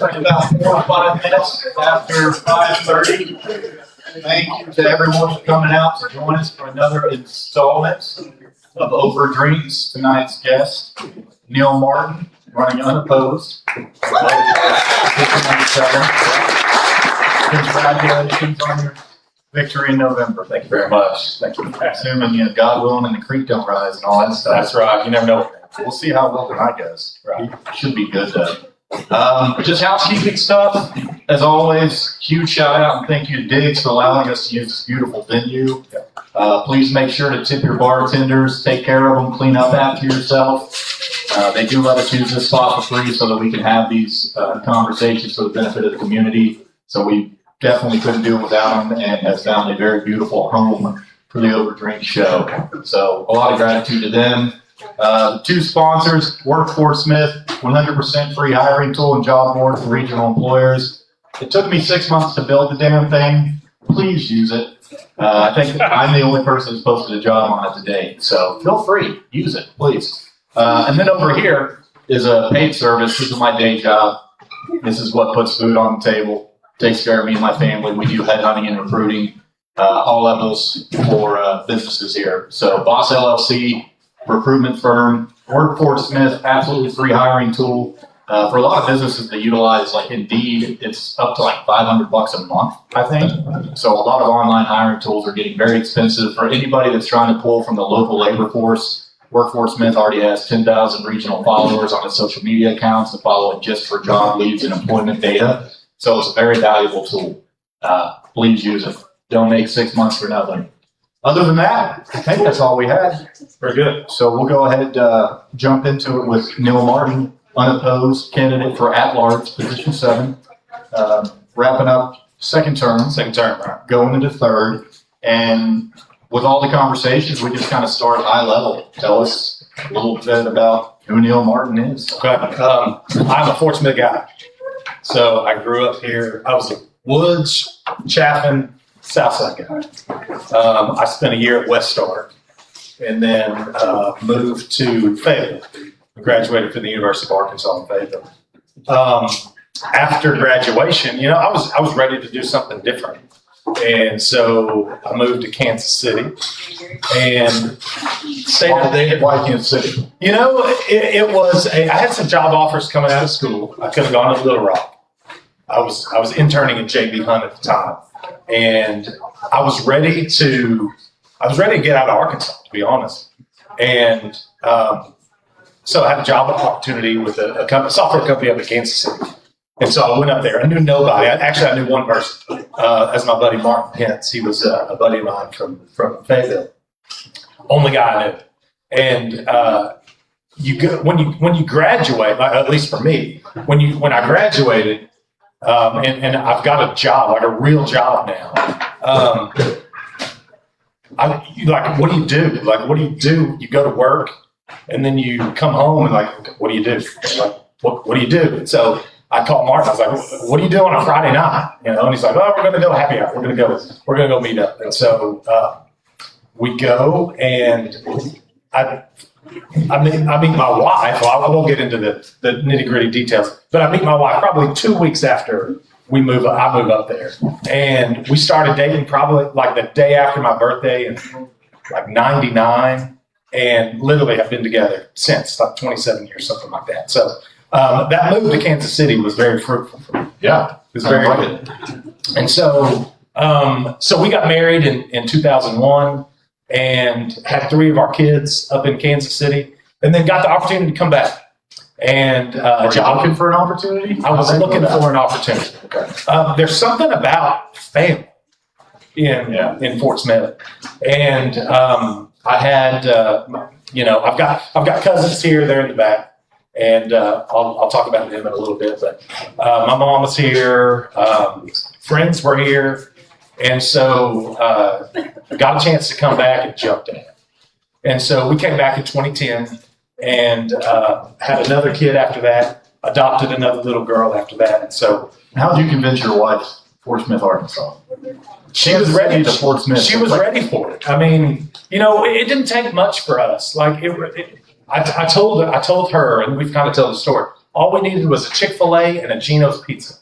About 4 or 5 minutes after 5:30. Thank you to everyone for coming out to join us for another installment of Over Drinks. Tonight's guest, Neal Martin, running unopposed. Congratulations on your victory in November. Thank you very much. Thank you. Assuming God willing and the creek don't rise and all that stuff. That's right. You never know. We'll see how well tonight goes. Right. Should be good though. Just housekeeping stuff. As always, huge shout out and thank you to Diggs for allowing us to use this beautiful venue. Please make sure to tip your bartenders, take care of them, clean up after yourself. They do let us use this spot for free so that we can have these conversations for the benefit of the community. So we definitely couldn't do it without them and have found a very beautiful home for the Overdrink show. So a lot of gratitude to them. Two sponsors, Workforce Smith, 100% free hiring tool and job board for regional employers. It took me 6 months to build the damn thing. Please use it. I think I'm the only person who's posted a job on it to date. So feel free, use it, please. And then over here is a paid service. This is my day job. This is what puts food on the table, takes care of me and my family. We do headhunting and recruiting, all levels for businesses here. So Boss LLC, recruitment firm, Workforce Smith, absolutely free hiring tool. For a lot of businesses that utilize like Indeed, it's up to like $500 a month, I think. So a lot of online hiring tools are getting very expensive. For anybody that's trying to pull from the local labor force, Workforce Smith already has 10,000 regional followers on its social media accounts that follow it just for job leads and employment data. So it's a very valuable tool. Please use it. Don't make 6 months for nothing. Other than that, I think that's all we had. Very good. So we'll go ahead jump into it with Neal Martin, unopposed candidate for at-large, position 7, wrapping up second term, Right. going into third. And with all the conversations, we just kind of start high level. Tell us a little bit about who Neal Martin is. Okay. I'm a Fort Smith guy. So I grew up here. I was a Woods, Chaffin, Southside guy. I spent a year at West Star and then moved to Fayetteville. I graduated from the University of Arkansas in Fayetteville. After graduation, I was ready to do something different. And so I moved to Kansas City and stayed there. Why Kansas City? It was I had some job offers coming out of school. I could have gone to Little Rock. I was interning at J.B. Hunt at the time. And I was ready to get out of Arkansas, to be honest. And so I had a job opportunity with a software company up in Kansas City. And so I went up there. I knew nobody. I knew one person, as my buddy Martin Pence. He was a buddy of mine from Fayetteville. Only guy I knew. And when you graduate, at least for me, when I graduated. And I've got a job, like a real job now. What do you do? What do you do? You go to work and then you come home and what do you do? What do you do? And so I called Martin. I was like, what do you do on a Friday night? And he's like, oh, we're going to go happy hour. We're going to go meet up. And so we go and I meet my wife. Well, I won't get into the nitty gritty details, but I meet my wife probably 2 weeks after I move up there. And we started dating probably like the day after my birthday in like 99. And literally have been together since, like 27 years, something like that. So that move to Kansas City was very fruitful for me. Yeah, it was very good. And so we got married in 2001. And had 3 of our kids up in Kansas City, and then got the opportunity to come back. And were you looking for an opportunity? I was looking for an opportunity. Okay. There's something about family in Fort Smith, and I had I've got cousins here. They're in the back, and I'll talk about them in a little bit. But my mom was here. Friends were here. And so I got a chance to come back and jumped in. And so we came back in 2010 and had another kid after that, adopted another little girl after that. And so how did you convince your wife, Fort Smith, Arkansas? She was ready to Fort Smith. She was ready for it. I mean, it didn't take much for us. I told her, and we've kind of told the story. All we needed was a Chick-fil-A and a Geno's pizza.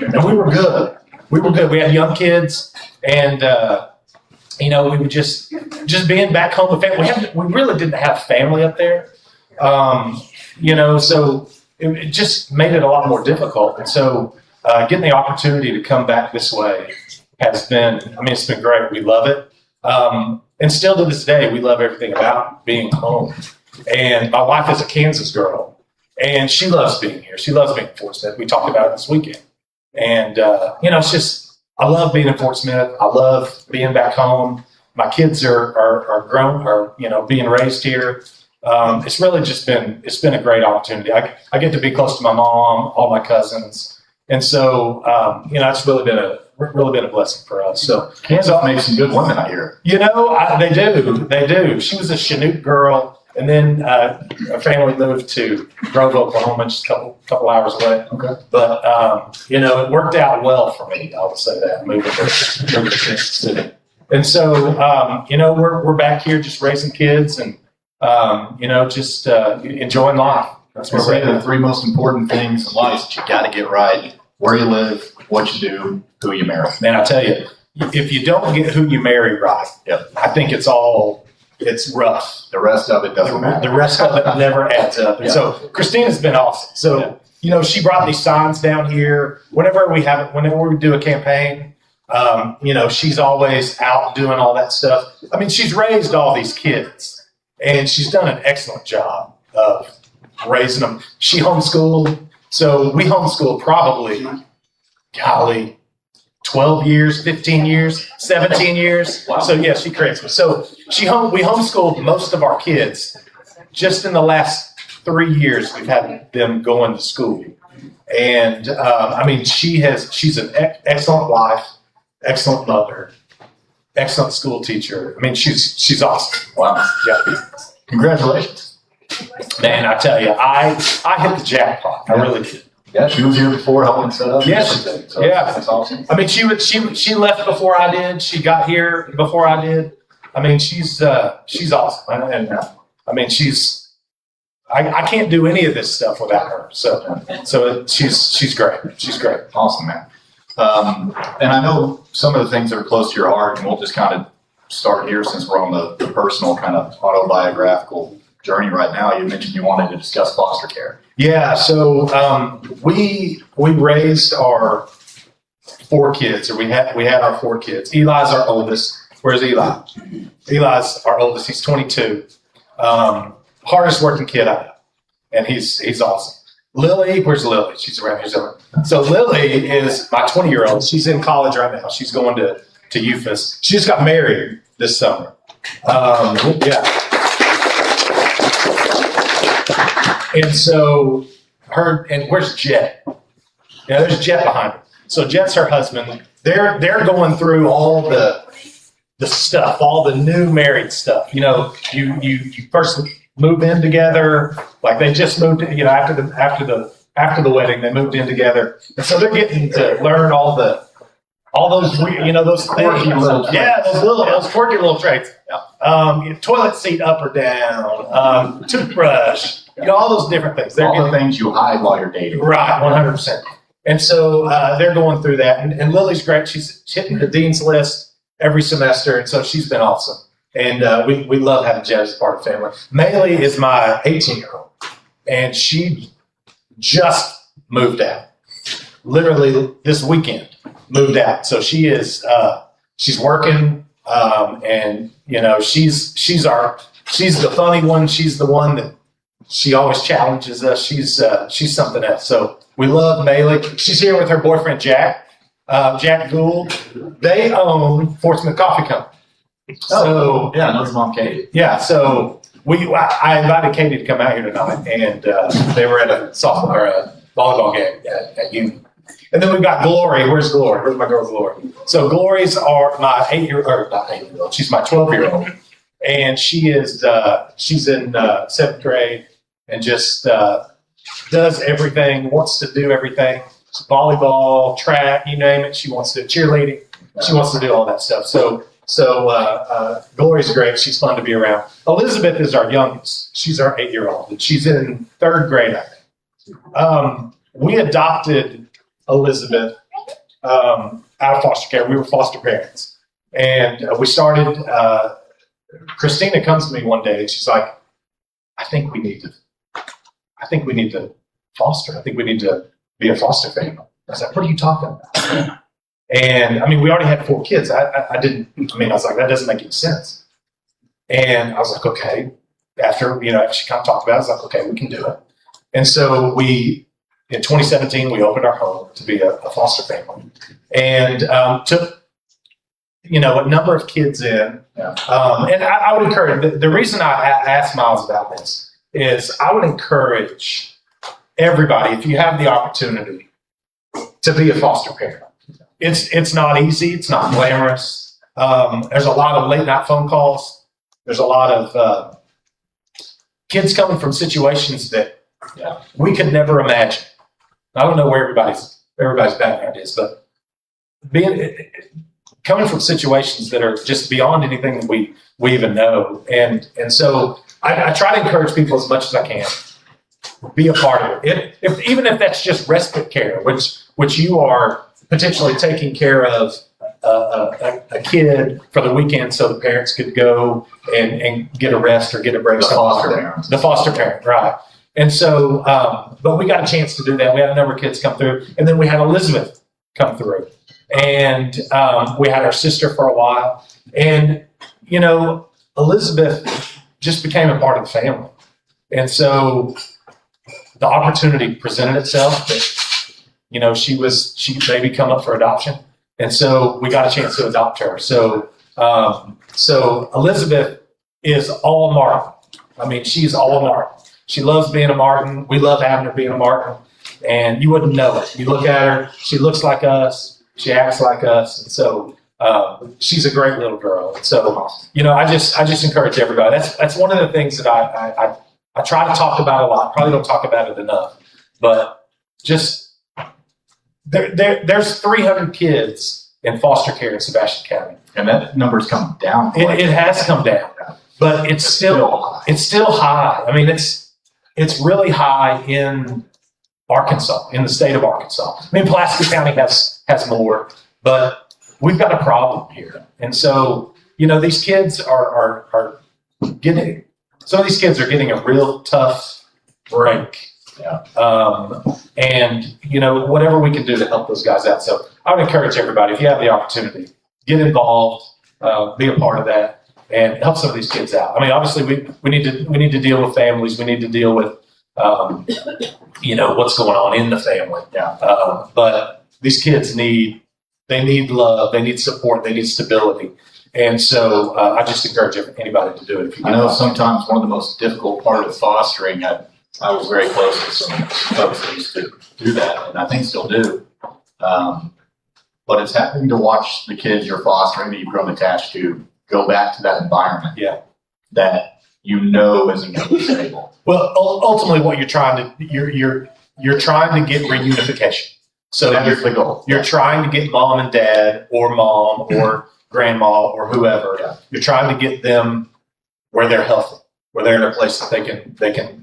And we were good. We were good. We had young kids, and we would just being back home with family. We really didn't have family up there, so it just made it a lot more difficult. And so getting the opportunity to come back this way has been, it's been great. We love it. And still to this day, we love everything about being home. And my wife is a Kansas girl, and she loves being here. She loves being in Fort Smith. We talked about it this weekend. And, it's just, I love being in Fort Smith. I love being back home. My kids are grown, being raised here. It's really just it's been a great opportunity. I get to be close to my mom, all my cousins. And so, it's really been a blessing for us. So Kansas makes some good women out here. They do. She was a Chinook girl. And then a family moved to Grove, Oklahoma, just a couple hours away. Okay. But, it worked out well for me, I would say that, moving to Kansas City. And so, we're back here just raising kids and, just enjoying life. That's what we're saying. The three most important things in life that you got to get right: where you live, what you do, who you marry. Man, I tell you, if you don't get who you marry right, I think it's rough. The rest of it doesn't matter. The rest of it never adds up. And so Christina's been awesome. So, she brought these signs down here. Whenever we do a campaign, she's always out doing all that stuff. She's raised all these kids, and she's done an excellent job of raising them. She homeschooled. So we homeschooled probably, 12 years, 15 years, 17 years. Wow. So she creates me. So we homeschooled most of our kids. Just in the last 3 years, we've had them going to school. And she's an excellent wife, excellent mother, excellent school teacher. She's awesome. Wow. Yeah. Congratulations. Man, I tell you, I hit the jackpot. I really did. Yeah, she was here before helping set up. Yes, so that's awesome. She left before I did. She got here before I did. She's awesome, and I can't do any of this stuff without her. So she's great. She's great. Awesome, man. And I know some of the things that are close to your heart, and we'll just kind of start here since we're on the personal kind of autobiographical journey right now. You mentioned you wanted to discuss foster care. Yeah, so we raised our 4 kids, or we had our 4 kids. Eli's our oldest. Where's Eli? Eli's our oldest. He's 22. Hardest working kid I know, and he's awesome. Lily, where's Lily? She's around here somewhere. So Lily is my 20-year-old. She's in college right now. She's going to UFAS. She just got married this summer. And so where's Jet? Yeah, there's Jet behind her. So Jet's her husband. They're going through all the stuff, all the new married stuff. You first move in together, like they just moved in, after the wedding, they moved in together. And so they're getting to learn all those those quirky little those quirky little traits. Toilet seat up or down, toothbrush, all those different things. All the things you hide while you're dating. Right, 100%. And so they're going through that. And Lily's great. She's hitting the dean's list every semester, and so she's been awesome. And we love having Jen as a part of the family. Maylee is my 18-year-old, and she just moved out. Literally this weekend, moved out. So she is she's working, and she's the funny one. She's the one that she always challenges us. She's something else. So we love Maylee. She's here with her boyfriend Jack Gould. They own Fort Smith Coffee Company. So yeah, I know his mom Katie. Yeah, so I invited Katie to come out here tonight, and they were at a softball or a volleyball game at Union. And then we've got Glory. Where's Glory? Where's my girl Glory? So Glory's my 8-year-old. She's my 12-year-old, and she's in 7th grade and just does everything. Wants to do everything. Volleyball, track, you name it. She wants to do cheerleading. She wants to do all that stuff. So Glory's great. She's fun to be around. Elizabeth is our youngest. She's our 8-year-old, and she's in 3rd grade, I think. We adopted Elizabeth out of foster care. We were foster parents. And we started, Christina comes to me one day and she's like, I think we need to foster. I think we need to be a foster family. I said, what are you talking about? And I mean, we already had 4 kids. I was like, that doesn't make any sense. And I was like, okay. After she kind of talked about it, I was like, okay, we can do it. And so in 2017, we opened our home to be a foster family and took, a number of kids in. Yeah. And I would encourage, the reason I asked Miles about this is I would encourage everybody, if you have the opportunity, to be a foster parent. It's not easy. It's not glamorous. There's a lot of late night phone calls. There's a lot of kids coming from situations that we could never imagine. I don't know where everybody's background is, but coming from situations that are just beyond anything that we even know. And so I try to encourage people as much as I can. Be a part of it. Even if that's just respite care, which you are potentially taking care of a kid for the weekend so the parents could go and get a rest or get a break. The foster parent, right. And so, but we got a chance to do that. We had a number of kids come through. And then we had Elizabeth come through. And we had our sister for a while. And, Elizabeth just became a part of the family. And so the opportunity presented itself that, she maybe come up for adoption. And so we got a chance to adopt her. So Elizabeth is all Martin. I mean, she's all Martin. She loves being a Martin. We love having her being a Martin. And you wouldn't know it. You look at her, she looks like us. She acts like us. And so she's a great little girl. And so, I just encourage everybody. That's one of the things that I try to talk about a lot. Probably don't talk about it enough. But just there's 300 kids in foster care in Sebastian County. And that number's come down. It has come down. But it's still high. I mean, it's really high in Arkansas, in the state of Arkansas. I mean, Pulaski County has more, but we've got a problem here. And so, these kids are getting, some of these kids are getting a real tough break. Yeah. And, whatever we can do to help those guys out. So I would encourage everybody, if you have the opportunity, get involved, be a part of that. And help some of these kids out. I mean, obviously, we need to deal with families. We need to deal with, what's going on in the family. Yeah. But these kids need love. They need support. They need stability. And so I just encourage anybody to do it. I know sometimes one of the most difficult part of fostering, I was very close with some folks that used to do that, and I think still do. But it's happening to watch the kids you're fostering that you've grown attached to go back to that environment that isn't going to be stable. Well, ultimately, what you're trying to you're trying to get reunification. So that is the goal. You're trying to get mom and dad, or mom, or grandma, or whoever. Yeah. You're trying to get them where they're healthy, where they're in a place that they can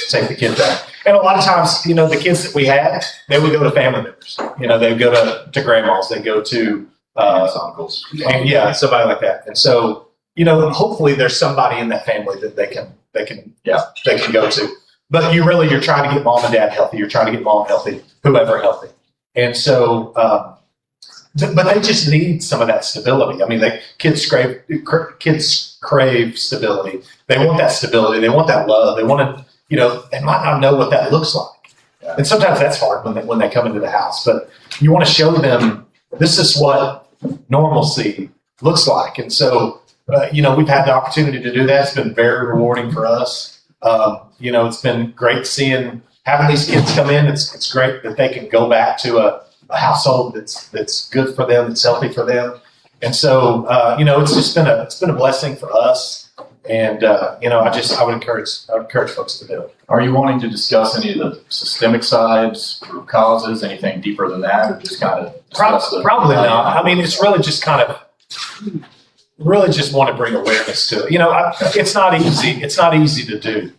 take the kid back. And a lot of times, the kids that we had, they would go to family members. They would go to grandmas. They go to uncles. And somebody like that. And so, hopefully there's somebody in that family that they can go to. But you're trying to get mom and dad healthy. You're trying to get mom healthy, whoever healthy. And so, but they just need some of that stability. I mean, kids crave stability. They want that stability. They want that love. They want to, they might not know what that looks like. Yeah. And sometimes that's hard when they come into the house. But you want to show them this is what normalcy looks like. And so, we've had the opportunity to do that. It's been very rewarding for us. It's been great having these kids come in. It's great that they can go back to a household that's good for them, that's healthy for them. And so, it's been a blessing for us. And, I would encourage folks to do it. Are you wanting to discuss any of the systemic sides, root causes, anything deeper than that, or just kind of probably not. I mean, it's really just really just want to bring awareness to it. It's not easy. It's not easy to do.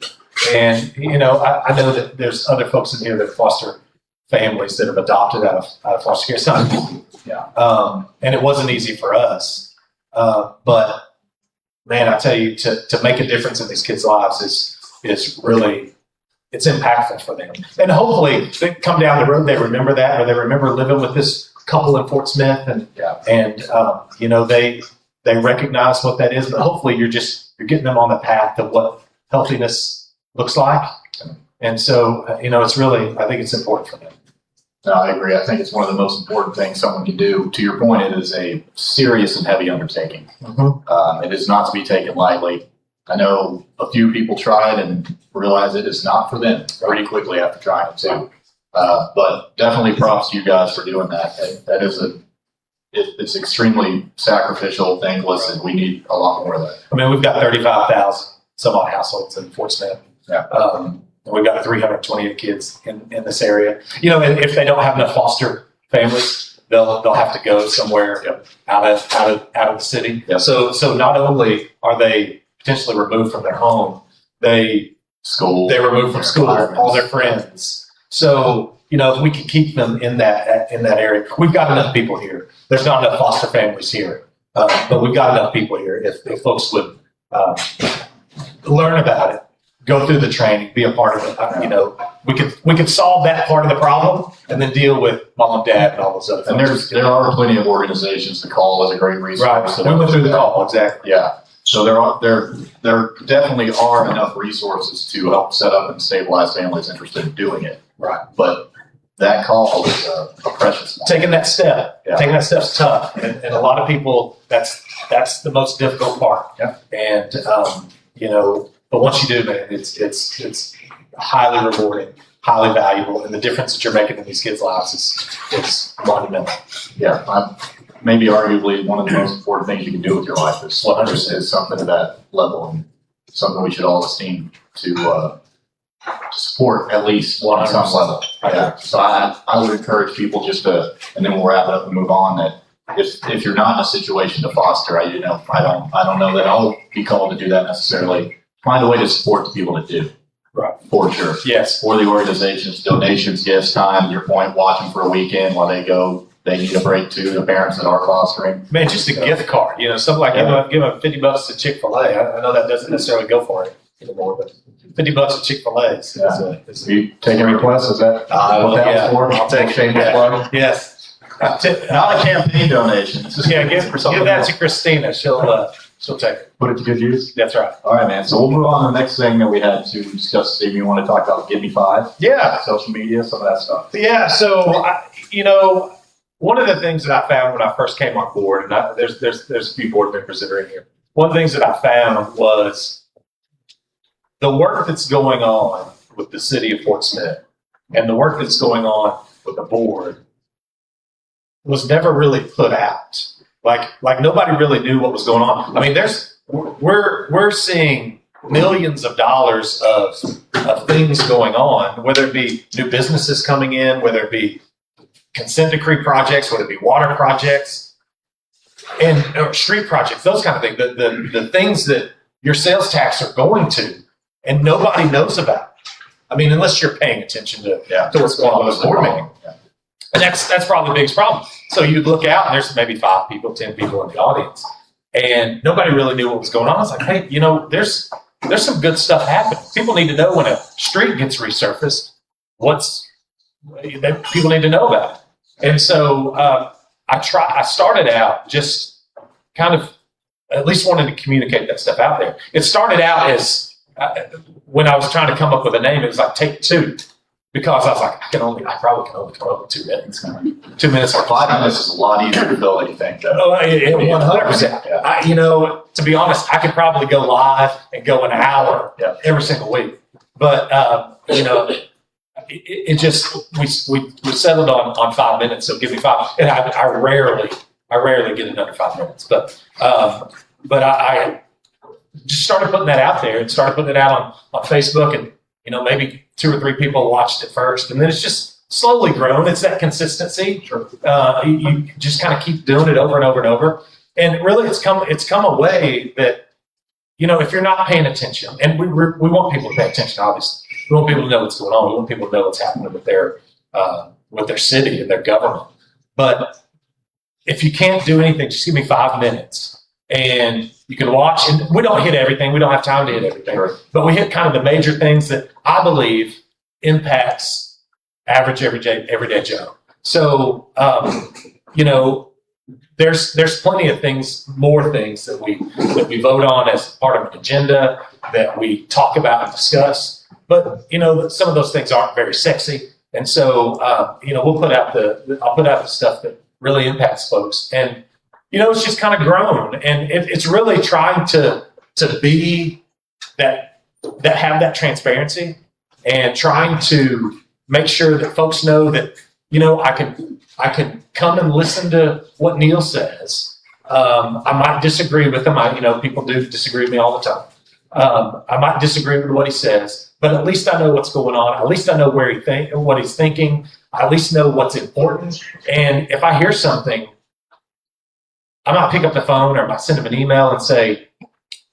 And, I know that there's other folks in here that foster families that have adopted out of foster care. It's not easy. Yeah. And it wasn't easy for us. But man, I tell you, to make a difference in these kids' lives is really, it's impactful for them. And hopefully they come down the road, they remember that, or they remember living with this couple in Fort Smith and they recognize what that is, but hopefully you're getting them on the path of what healthiness looks like. And so, it's really, I think it's important for them. No, I agree. I think it's one of the most important things someone can do. To your point, it is a serious and heavy undertaking. Mm-hmm. It is not to be taken lightly. I know a few people tried and realized it is not for them pretty quickly after trying it too. But definitely props to you guys for doing that. That is it's extremely sacrificial, thankless, and we need a lot more of that. I mean, we've got 35,000 some odd households in Fort Smith. Yeah. And we've got 328 kids in this area. And if they don't have enough foster families, they'll have to go somewhere out of the city. Yep. So not only are they potentially removed from their home, they're removed from school, all their friends. So if we can keep them in that area, we've got enough people here. There's not enough foster families here, but we've got enough people here. If folks would learn about it, go through the training, be a part of it. We could solve that part of the problem and then deal with mom and dad and all those other things. And there are plenty of organizations. The call is a great resource. Right. So we went through the call, exactly. Yeah. So there definitely are enough resources to help set up and stabilize families interested in doing it. Right. But that call is a precious one. Taking that step. Yeah. Taking that step's tough. And a lot of people, that's the most difficult part. Yeah. And, but once you do, man, it's highly rewarding, highly valuable. And the difference that you're making in these kids' lives is monumental. Yeah. Maybe arguably one of the most important things you can do with your life is something at that level, and something we should all esteem to support at least on some level. Yeah. So I would encourage people and then we'll wrap it up and move on, that if you're not in a situation to foster, I don't know that I'll be called to do that necessarily. Find a way to support the people that do. Right. For sure. Yes. For the organizations, donations, gifts, time, your point, watching for a weekend while they need a break too, the parents that are fostering. Man, just a gift card, something like give them $50 to Chick-fil-A. I know that doesn't necessarily go for it anymore, but $50 at Chick-fil-A is Are you taking requests? Is that what that was for? I'll take it. Plug? Yes. Not a campaign donation. It's just give that else. to Christina. She'll take it. Put it to good use. That's right. All right, man. So we'll move on to the next thing that we had to discuss. Steve, you want to talk about Give Me Five? Yeah. Social media, some of that stuff. Yeah. So, one of the things that I found when I first came on board, and there's a few board members that are in here. One of the things that I found was the work that's going on with the city of Fort Smith and the work that's going on with the board was never really put out. Like nobody really knew what was going on. I mean, we're seeing millions of dollars of things going on, whether it be new businesses coming in, whether it be consent decree projects, whether it be water projects or street projects, those kind of things. The things that your sales tax are going to, and nobody knows about. I mean, unless you're paying attention to what's going on with the board meeting. Yeah. And that's probably the biggest problem. So you look out and there's maybe 5 people, 10 people in the audience, and nobody really knew what was going on. It's like, hey, there's some good stuff happening. People need to know when a street gets resurfaced, people need to know about it. And so I started out just kind of at least wanting to communicate that stuff out there. It started out as when I was trying to come up with a name, it was like Take Two. Because I was like, I probably can only come up with 2 minutes. 2 minutes or 5 minutes is a lot easier to fill than you think, though. 100%. Yeah. To be honest, I could probably go live and go an hour every single week. But, it just, we settled on 5 minutes, so give me 5. And I rarely get it under 5 minutes. But I just started putting that out there and started putting it out on Facebook, and, maybe 2 or 3 people watched it first, and then it's just slowly grown. It's that consistency. Sure. You just kind of keep doing it over and over and over. And really it's come a way that if you're not paying attention, and we want people to pay attention, obviously. We want people to know what's going on. We want people to know what's happening with their city and their government. But if you can't do anything, just give me 5 minutes, and you can watch. And we don't hit everything. We don't have time to hit everything, but we hit kind of the major things that I believe impacts average everyday Joe. So there's plenty of more things that we vote on as part of an agenda that we talk about and discuss. But some of those things aren't very sexy, and so I'll put out the stuff that really impacts folks, and it's just kind of grown, and it's really trying to be that have that transparency, and trying to make sure that folks know that I can come and listen to what Neal says. I might disagree with him. People do disagree with me all the time. I might disagree with what he says, but at least I know what's going on. At least I know what he's thinking. I at least know what's important. And if I hear something, I might pick up the phone or I might send him an email and say,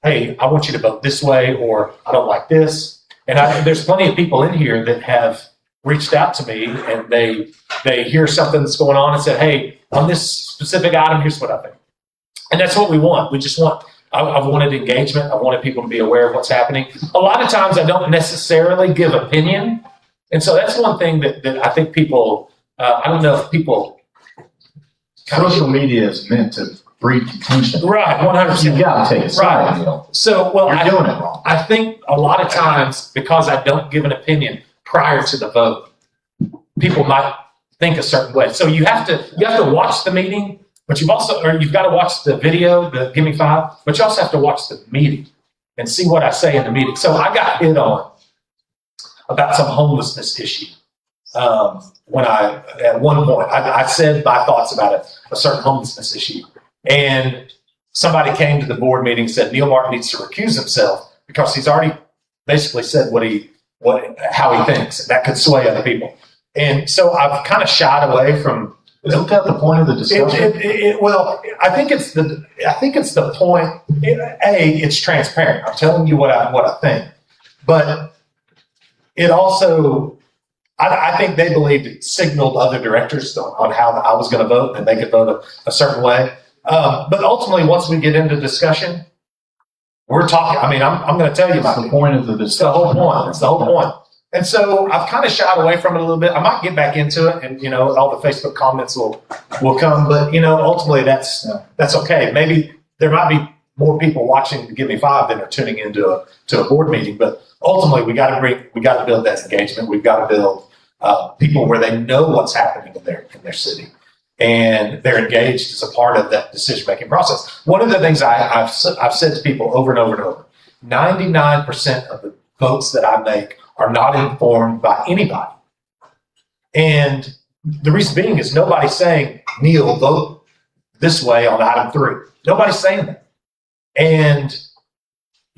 hey, I want you to vote this way, or I don't like this. And there's plenty of people in here that have reached out to me, and they hear something that's going on and said, hey, on this specific item, here's what I think. And that's what we want. We just want, I've wanted engagement. I wanted people to be aware of what's happening. A lot of times I don't necessarily give opinion. And so that's one thing that I think people, I don't know if people. Social media is meant to breed contention. Right, 100%. You got to take a side. Right. So, you're doing it wrong. I think a lot of times, because I don't give an opinion prior to the vote, people might think a certain way. So you have to watch the meeting, but you've got to watch the video, the Give Me 5, but you also have to watch the meeting and see what I say in the meeting. So I got hit on about some homelessness issue. When at one point, I said my thoughts about a certain homelessness issue. And somebody came to the board meeting and said, Neal Martin needs to recuse himself because he's already basically said how he thinks, and that could sway other people. And so I've kind of shied away from. Isn't that the point of the discussion? Well, I think it's the point. It's transparent. I'm telling you what I think, but it also, I think they believed it signaled other directors on how I was going to vote, and they could vote a certain way. But ultimately, once we get into discussion, we're talking. I mean, I'm going to tell you That's the point of the discussion. It's the whole point. It's the whole point. And so I've kind of shied away from it a little bit. I might get back into it, and all the Facebook comments will come. But ultimately, that's okay. Maybe there might be more people watching Give Me 5 than are tuning into a board meeting. But ultimately, we got to build that engagement. We've got to build people where they know what's happening in their city, and they're engaged as a part of that decision-making process. One of the things I've said to people over and over and over, 99% of the votes that I make are not informed by anybody. And the reason being is nobody's saying, Neal, vote this way on item 3. Nobody's saying that. And,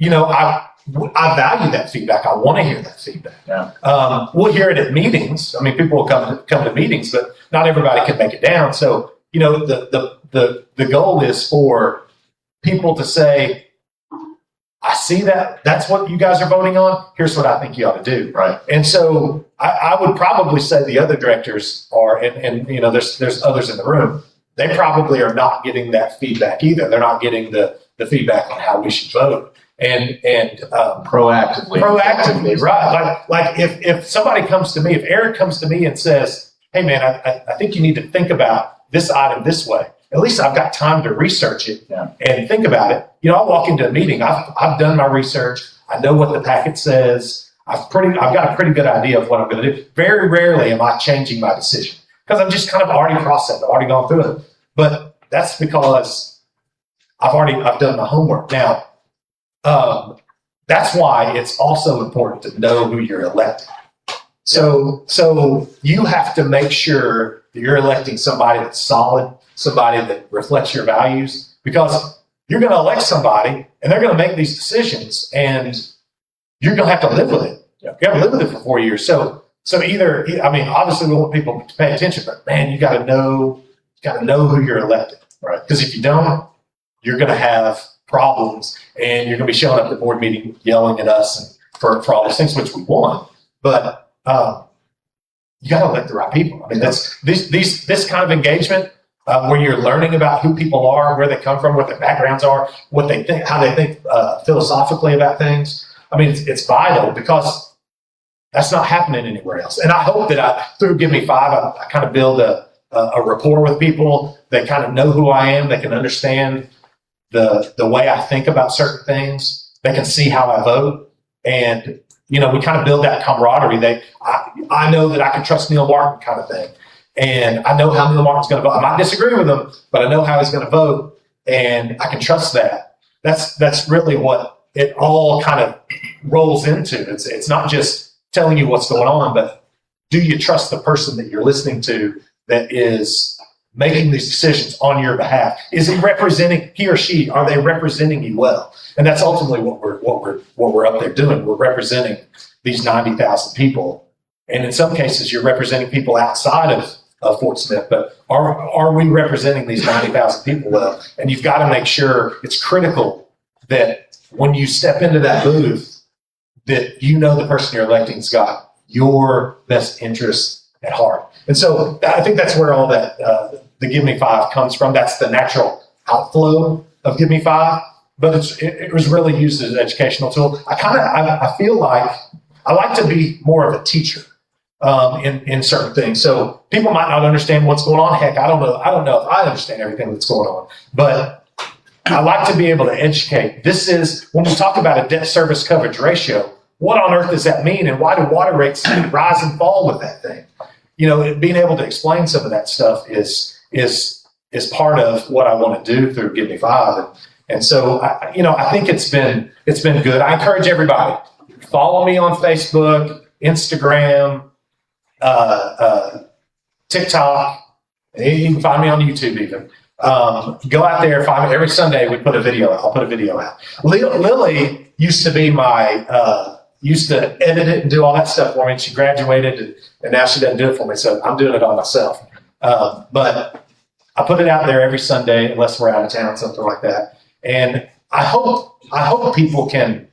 I value that feedback. I want to hear that feedback. Yeah. We'll hear it at meetings. I mean, people will come to meetings, but not everybody can make it down. So, the goal is for people to say, I see that. That's what you guys are voting on. Here's what I think you ought to do. Right. And so I would probably say the other directors are, and there's others in the room. They probably are not getting that feedback either. They're not getting the feedback on how we should vote. And proactively, right? Like if somebody comes to me, if Eric comes to me and says, "Hey, man, I think you need to think about this item this way." At least I've got time to research it and think about it. I'll walk into a meeting. I've done my research. I know what the packet says. I've got a pretty good idea of what I'm going to do. Very rarely am I changing my decision because I've just kind of already processed it, already gone through it. But that's because I've done my homework. Now, that's why it's also important to know who you're electing. So you have to make sure that you're electing somebody that's solid, somebody that reflects your values, because you're going to elect somebody and they're going to make these decisions and you're going to have to live with it. You have to live with it for 4 years. So either, obviously we want people to pay attention, but man, you got to know who you're electing, right? Because if you don't, you're going to have problems, and you're going to be showing up at the board meeting yelling at us and for all those things, which we want. But you got to elect the right people. I mean, that's this kind of engagement where you're learning about who people are, where they come from, what their backgrounds are, what they think, how they think philosophically about things. I mean, it's vital because that's not happening anywhere else. And I hope that through Give Me Five, I kind of build a rapport with people. They kind of know who I am. They can understand the way I think about certain things. They can see how I vote. And, we kind of build that camaraderie. I know that I can trust Neal Martin kind of thing. And I know how Neal Martin's going to vote. I might disagree with him, but I know how he's going to vote. And I can trust that. That's really what it all kind of rolls into. It's not just telling you what's going on, but do you trust the person that you're listening to that is making these decisions on your behalf? Is he or she, are they representing you well? And that's ultimately what we're up there doing. We're representing these 90,000 people. And in some cases, you're representing people outside of Fort Smith, but are we representing these 90,000 people well? And you've got to make sure it's critical that when you step into that booth, that the person you're electing's got your best interests at heart. And so I think that's where all that, the Give Me Five comes from. That's the natural outflow of Give Me Five, but it was really used as an educational tool. I feel like I like to be more of a teacher in certain things. So people might not understand what's going on. Heck, I don't know if I understand everything that's going on, but I like to be able to educate. This is, when we talk about a debt service coverage ratio, what on earth does that mean? And why do water rates rise and fall with that thing? Being able to explain some of that stuff is part of what I want to do through Give Me Five. And so, I think it's been good. I encourage everybody, follow me on Facebook, Instagram, TikTok. You can find me on YouTube even. Go out there, find me. Every Sunday we put a video out. I'll put a video out. Lily used to be used to edit it and do all that stuff for me. And she graduated and now she doesn't do it for me. So I'm doing it all myself. But I put it out there every Sunday, unless we're out of town, something like that. And I hope people can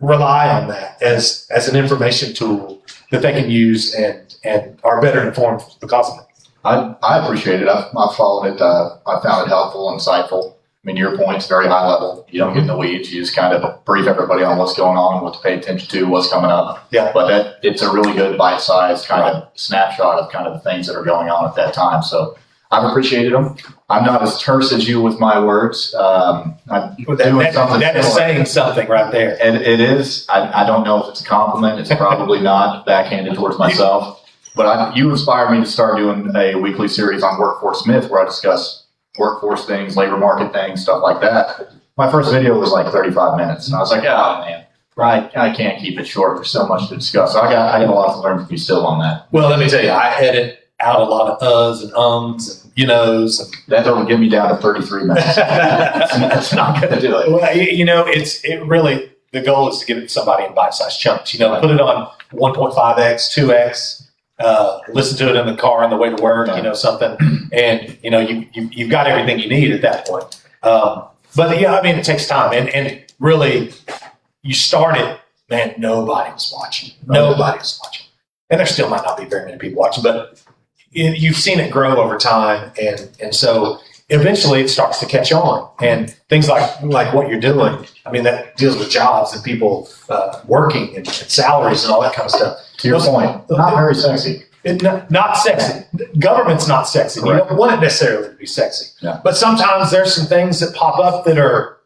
rely on that as an information tool that they can use and are better informed because of it. I appreciate it. I've followed it. I found it helpful, insightful. I mean, your point's very high level. You don't get in the weeds. You just kind of brief everybody on what's going on, what to pay attention to, what's coming up. Yeah. But it's a really good bite-sized kind of snapshot of kind of the things that are going on at that time. So I've appreciated them. I'm not as terse as you with my words. I'm doing something. That is saying something right there. And it is. I don't know if it's a compliment. It's probably not backhanded towards myself. But you inspired me to start doing a weekly series on Workforce Myth where I discuss workforce things, labor market things, stuff like that. My first video was like 35 minutes. And I was like, oh, man, I can't keep it short. There's so much to discuss. So I got a lot to learn from you still on that. Well, let me tell you, I edit out a lot of uhs and ums and you-knows. That don't get me down to 33 minutes. That's not going to do it. Well, really, the goal is to give it to somebody in bite-sized chunks. Put it on 1.5x, 2x. Listen to it in the car on the way to work, something, and you've got everything you need at that point. But yeah, I mean, it takes time, and really, you start it, man. Nobody was watching. Nobody was watching, and there still might not be very many people watching, but you've seen it grow over time, and so eventually it starts to catch on, and things like what you're doing. I mean, that deals with jobs and people working and salaries and all that kind of stuff. To your point, not very sexy. Not sexy. Government's not sexy. Correct. You don't want it necessarily to be sexy. Yeah. But sometimes there's some things that pop up that are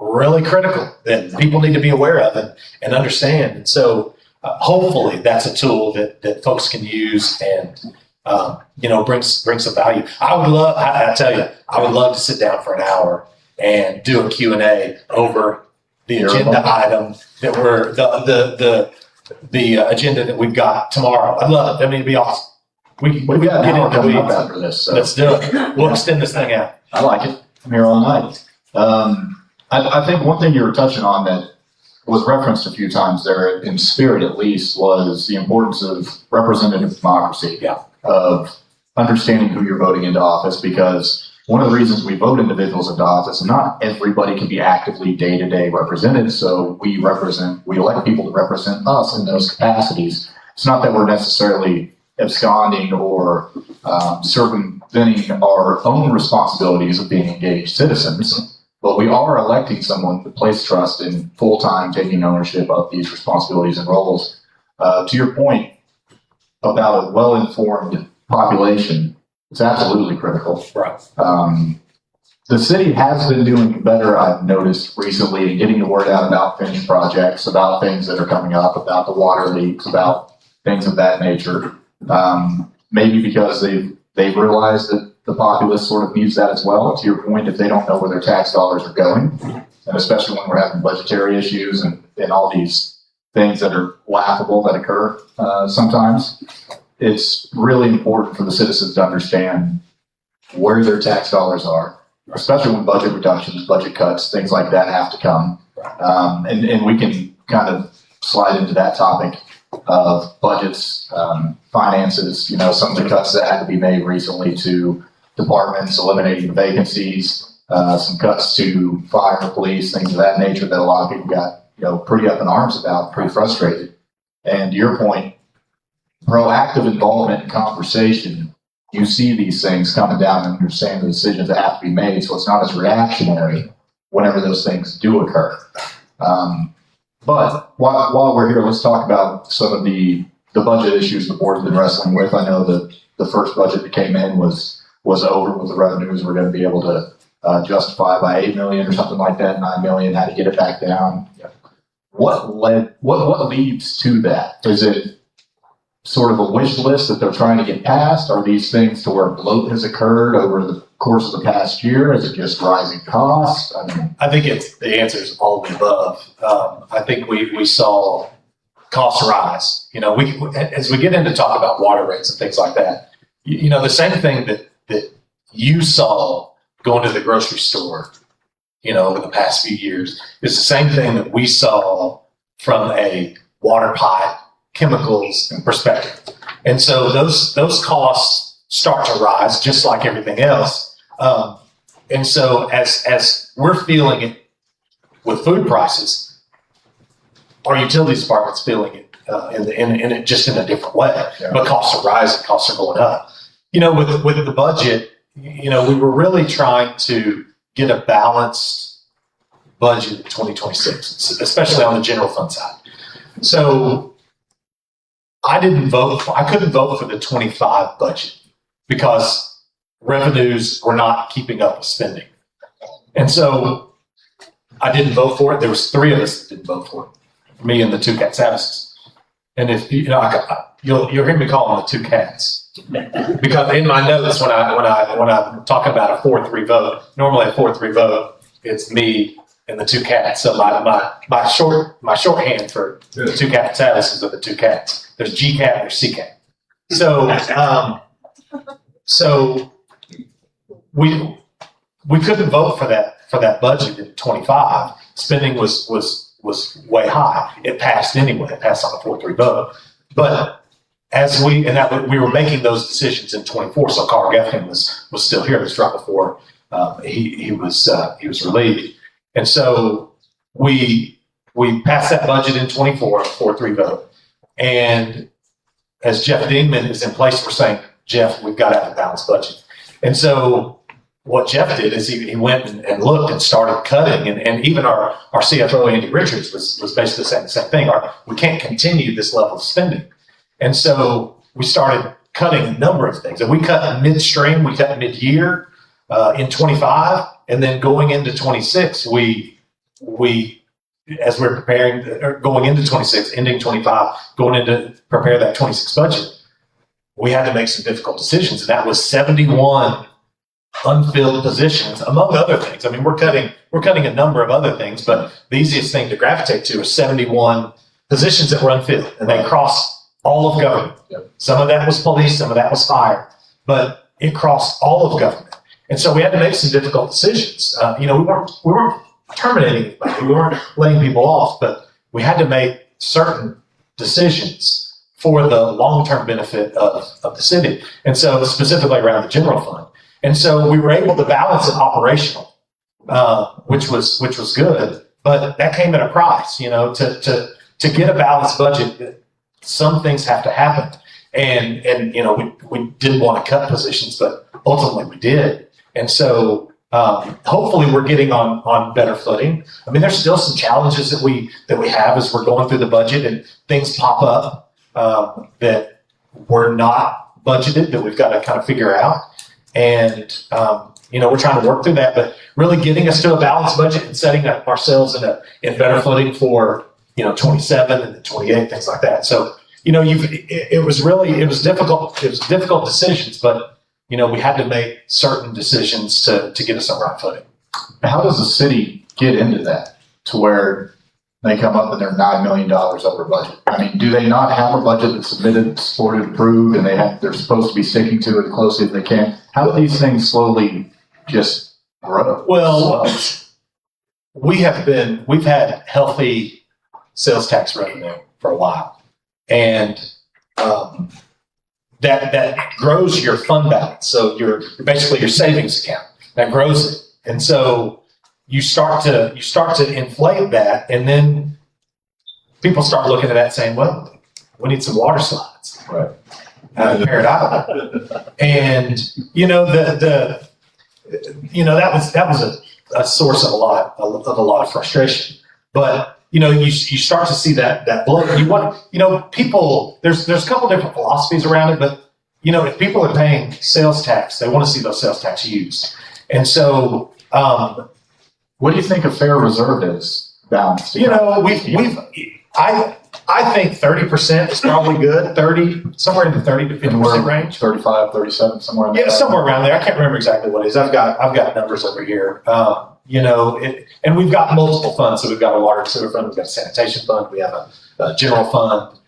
really critical that people need to be aware of and understand. And so hopefully that's a tool that folks can use and brings some value. I tell you, I would love to sit down for an hour and do a Q&A over the agenda item that we're the agenda that we've got tomorrow. I love it. I mean, it'd be awesome. We We've got get an hour into coming up weeds. after this. So. Let's do it. We'll extend this thing out. I like it. I'm here all night. I think one thing you were touching on that was referenced a few times there, in spirit at least, was the importance of representative democracy. Yeah. Of understanding who you're voting into office, because one of the reasons we vote individuals into office, and not everybody can be actively day-to-day represented, so we elect people to represent us in those capacities. It's not that we're necessarily absconding or circumventing our own responsibilities of being engaged citizens, but we are electing someone to place trust in full-time taking ownership of these responsibilities and roles. To your point about a well-informed population, it's absolutely critical. Right. The city has been doing better, I've noticed recently, in getting the word out about finished projects, about things that are coming up, about the water leaks, about things of that nature. Maybe because they've realized that the populace sort of needs that as well. To your point, if they don't know where their tax dollars are going, and especially when we're having budgetary issues and all these things that are laughable that occur sometimes, it's really important for the citizens to understand where their tax dollars are, especially when budget reductions, budget cuts, things like that have to come. And we can kind of slide into that topic of budgets, finances, some of the cuts that had to be made recently to departments, eliminating the vacancies, some cuts to fire, police, things of that nature that a lot of people got, pretty up in arms about, pretty frustrated. And to your point, proactive involvement in conversation, you see these things coming down and understand the decisions that have to be made, so it's not as reactionary whenever those things do occur. But while we're here, let's talk about some of the budget issues the board's been wrestling with. I know that the first budget that came in was over with the revenues we're going to be able to justify by $8 million or something like that, $9 million, had to get it back down. What leads to that? Is it sort of a wish list that they're trying to get past? Are these things to where bloat has occurred over the course of the past year? Is it just rising costs? I think the answer is all of the above. I think we saw costs rise. As we get into talk about water rates and things like that, the same thing that you saw going to the grocery store, over the past few years is the same thing that we saw from a water pipe, chemicals perspective. And so those costs start to rise just like everything else. And so as we're feeling it with food prices, our utilities department's feeling it in it just in a different way. Yeah. But costs are rising, costs are going up. With the budget, we were really trying to get a balanced budget in 2026, especially on the general fund side. So I couldn't vote for the 25 budget because revenues were not keeping up with spending. And so I didn't vote for it. There was 3 of us that didn't vote for it, me and the 2 cat Savises. And if you'll hear me call them the 2 cats. Because in my notes, when I'm talking about a 4-3 vote, normally a 4-3 vote, it's me and the 2 cats. So my shorthand for the 2 cat Savises are the 2 cats. There's G cat and there's C cat. So we couldn't vote for that budget in 25. Spending was way high. It passed anyway. It passed on a 4-3 vote. But we were making those decisions in 24. So Carl Geffin was still here. It was right before he was relieved. And so we passed that budget in 24, a 4-3 vote. And as Jeff Dingman is in place, we're saying, Jeff, we've got to have a balanced budget. And so what Jeff did is he went and looked and started cutting. And even our CFO, Andy Richards, was basically saying the same thing. We can't continue this level of spending. And so we started cutting a number of things. And we cut midstream, we cut mid-year in 25. And then going into 26, we as we're preparing, going into 26, ending 25, going into prepare that 26 budget, we had to make some difficult decisions. And that was 71 unfilled positions, among other things. I mean, we're cutting a number of other things, but the easiest thing to gravitate to is 71 positions that were unfilled, and they crossed all of government. Yep. Some of that was police, some of that was fire, but it crossed all of government. And so we had to make some difficult decisions. We weren't terminating anybody, we weren't laying people off, but we had to make certain decisions for the long-term benefit of the city. And so specifically around the general fund. And so we were able to balance it operational, which was good, but that came at a price, to get a balanced budget, some things have to happen. And we didn't want to cut positions, but ultimately we did. And so hopefully we're getting on better footing. I mean, there's still some challenges that we have as we're going through the budget, and things pop up that were not budgeted that we've got to kind of figure out. And we're trying to work through that, but really getting us to a balanced budget and setting up ourselves in better footing for 27 and 28, things like that. So it was difficult. It was difficult decisions, but we had to make certain decisions to get us on right footing. How does the city get into that to where they come up and they're $9 million over budget? I mean, do they not have a budget that's submitted, supported, approved, and they're supposed to be sticking to it as closely as they can? How do these things slowly just grow? Well, we've had healthy sales tax revenue for a while, and that grows your fund balance. So basically your savings account that grows it, and so you start to inflate that, and then people start looking at that saying, "Well, we need some water slides." Right. Parrot Island. And that was a source of a lot of frustration. But you start to see that blow. People. There's a couple different philosophies around it, but if people are paying sales tax, they want to see those sales tax used. And so, what do you think a fair reserve is balanced? I think 30% is probably good. Somewhere in the 30 to 50% range. 35, 37, somewhere in there. Yeah, somewhere around there. I can't remember exactly what it is. I've got numbers over here. And we've got multiple funds. So we've got a water and sewer fund, we've got a sanitation fund, we have a general fund,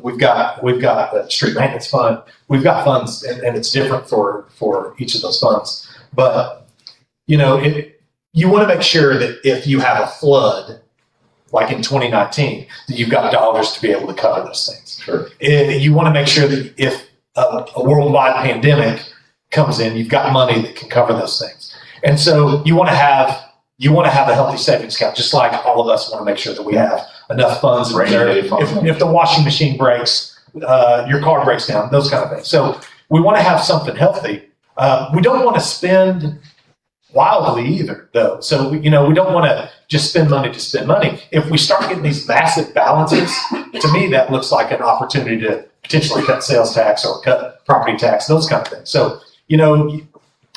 we've got a street maintenance fund. We've got funds, and it's different for each of those funds. But you want to make sure that if you have a flood, like in 2019, that you've got dollars to be able to cover those things. Sure. You want to make sure that if a worldwide pandemic comes in, you've got money that can cover those things. And so you want to have a healthy savings account, just like all of us want to make sure that we have enough funds in reserve. If the washing machine breaks, your car breaks down, those kind of things. So we want to have something healthy. We don't want to spend wildly either, though. So we don't want to just spend money to spend money. If we start getting these massive balances, to me that looks like an opportunity to potentially cut sales tax or cut property tax, those kind of things. So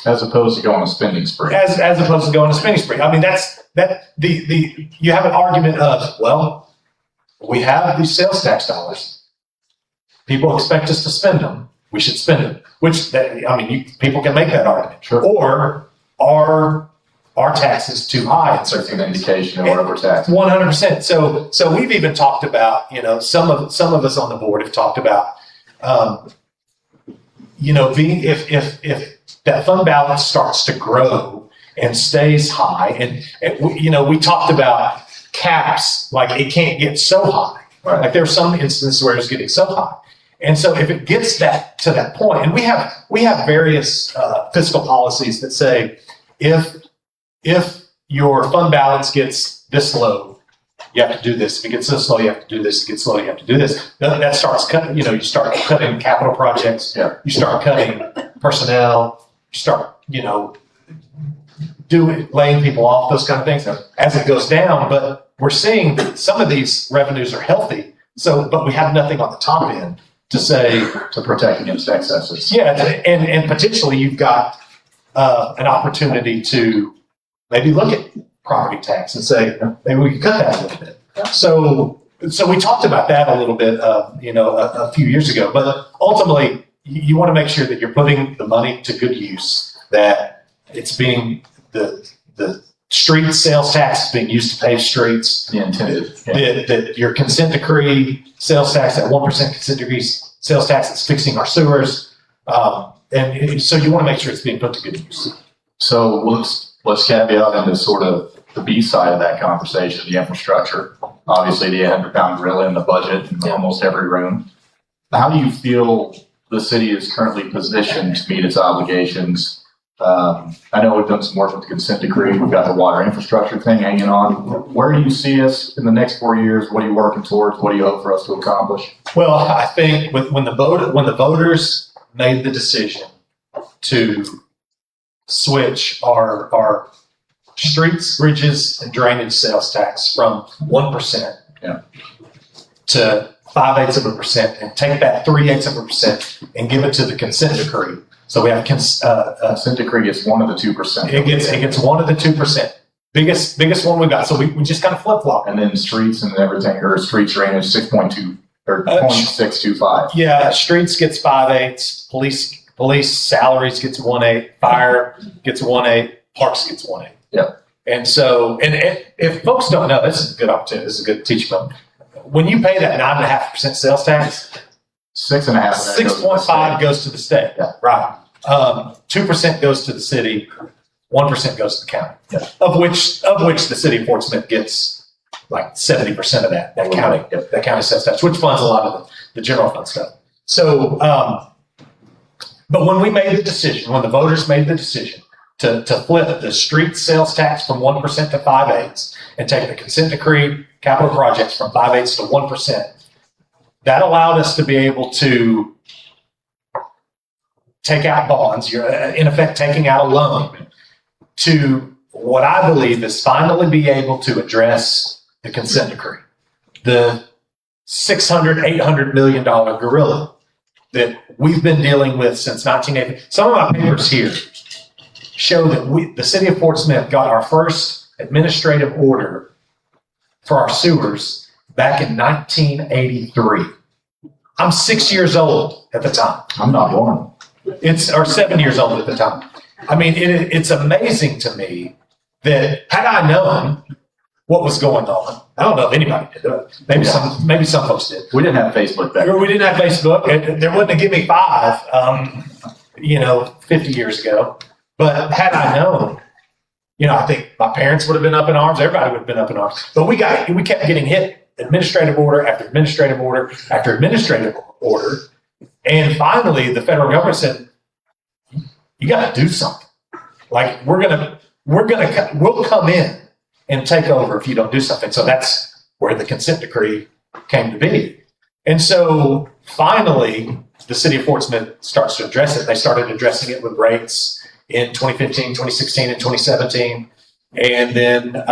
as opposed to going on a spending spree. As opposed to going on a spending spree. I mean, you have an argument of, well, we have these sales tax dollars. People expect us to spend them. We should spend them. People can make that argument. Sure. Or are our taxes too high in certain indication of whatever tax. 100%. So we've even talked about, some of us on the board have talked about, being if that fund balance starts to grow and stays high, and we talked about caps, like it can't get so high. Right. Like there's some instances where it's getting so high. And so if it gets to that point, and we have various fiscal policies that say if your fund balance gets this low, you have to do this. If it gets this low, you have to do this. If it gets low, you have to do this. That starts cutting. You start cutting capital projects. Yeah. You start cutting personnel. You start laying people off. Those kind of things as it goes down. But we're seeing that some of these revenues are healthy. But we have nothing on the top end to say to protect against excesses. Yeah, and potentially you've got an opportunity to maybe look at property tax and say maybe we could cut that a little bit. So we talked about that a little bit, a few years ago. But ultimately, you want to make sure that you're putting the money to good use. That it's being the street sales tax is being used to pave streets. The intended. That your consent decree sales tax, that 1% consent decree sales tax is fixing our sewers. And so you want to make sure it's being put to good use. So let's caveat into sort of the B side of that conversation, the infrastructure. Obviously, the 800-pound gorilla in the budget in almost every room. How do you feel the city is currently positioned to meet its obligations I know we've done some work with the consent decree. We've got the water infrastructure thing hanging on. Where do you see us in the next 4 years? What are you working towards? What do you hope for us to accomplish? Well, I think when the voters made the decision to switch our streets, bridges, and drainage sales tax from 1% to 5/8% and take that 3/8% and give it to the consent decree. So we have Consent decree gets 1 of the 2%. it gets 1 of the 2%. Biggest one we got. So we just kind of flip flop. And then streets and everything, or streets drainage 6.2 or 0.625. Yeah, streets gets 5/8. Police salaries gets 1/8. Fire gets 1/8. Parks gets 1/8. Yeah. And so, and if folks don't know, this is a good opportunity. This is a good teaching moment. When you pay that 9.5% sales tax, 6.5. 6.5 goes to the state. Yeah. Right. 2% goes to the city. 1% goes to the county. Yeah. Of which the city of Fort Smith gets like 70% of that county sales tax, which funds a lot of the general fund stuff. So, but when we made the decision, when the voters made the decision to flip the street sales tax from 1% to 5/8 and take the consent decree capital projects from 5/8 to 1%, that allowed us to be able to take out bonds. You're in effect taking out a loan to what I believe is finally be able to address the consent decree, the $600, $800 million gorilla that we've been dealing with since 1980. Some of my papers here show that the city of Fort Smith got our first administrative order for our sewers back in 1983. I'm 6 years old at the time. I'm not born. Or 7 years old at the time. I mean, it's amazing to me that had I known what was going on, I don't know if anybody did. Maybe some folks did. We didn't have Facebook back then. We didn't have Facebook. There wouldn't have given me 5, 50 years ago. But had I known, I think my parents would have been up in arms. Everybody would have been up in arms. But we kept getting hit administrative order after administrative order after administrative order. And finally, the federal government said, you got to do something. Like we'll come in and take over if you don't do something. So that's where the consent decree came to be. And so finally, the city of Fort Smith starts to address it. They started addressing it with rates in 2015, 2016, and 2017. And then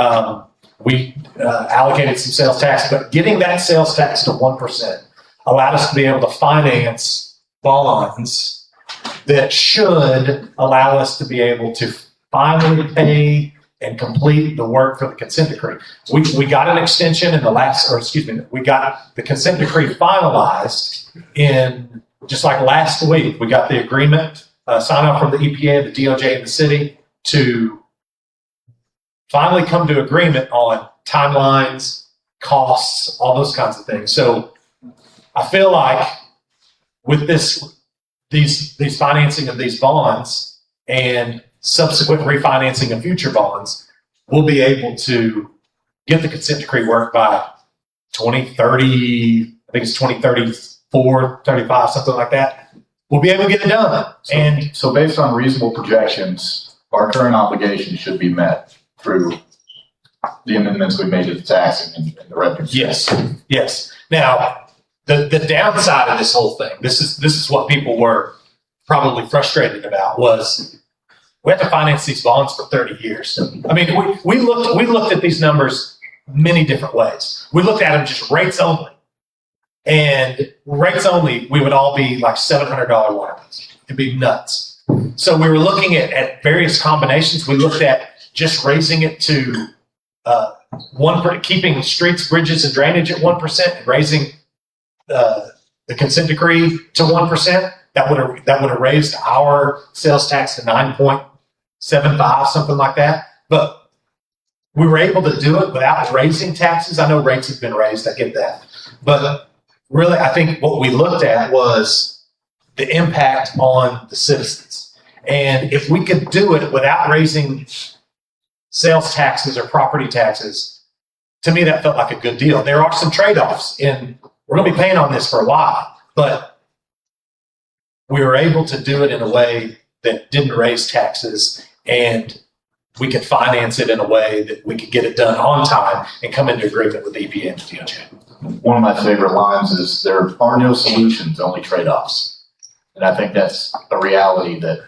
we allocated some sales tax, but getting that sales tax to 1% allowed us to be able to finance bonds that should allow us to be able to finally pay and complete the work for the consent decree. We got an extension we got the consent decree finalized in just like last week. We got the agreement sign off from the EPA, the DOJ, and the city to finally come to agreement on timelines, costs, all those kinds of things. So I feel like with these financing of these bonds and subsequent refinancing of future bonds, we'll be able to get the consent decree work by 2030. I think it's 2034, 35, something like that. We'll be able to get it done. So based on reasonable projections, our current obligations should be met through the amendments we made to the tax and the revenue. Yes. Now, the downside of this whole thing, this is what people were probably frustrated about, was we have to finance these bonds for 30 years. I mean, we looked at these numbers many different ways. We looked at them just rates only. And rates only, we would all be like $700 water bills. It'd be nuts. So we were looking at various combinations. We looked at just raising it to keeping streets, bridges, and drainage at 1%, and raising the consent decree to 1%. That would have raised our sales tax to 9.75, something like that. But we were able to do it without raising taxes. I know rates have been raised. I get that. But really, I think what we looked at was the impact on the citizens. And if we could do it without raising sales taxes or property taxes, to me, that felt like a good deal. There are some trade-offs we're going to be paying on this for a while, but we were able to do it in a way that didn't raise taxes, and we could finance it in a way that we could get it done on time and come into agreement with EPA and DOJ. One of my favorite lines is there are no solutions, only trade-offs. And I think that's a reality that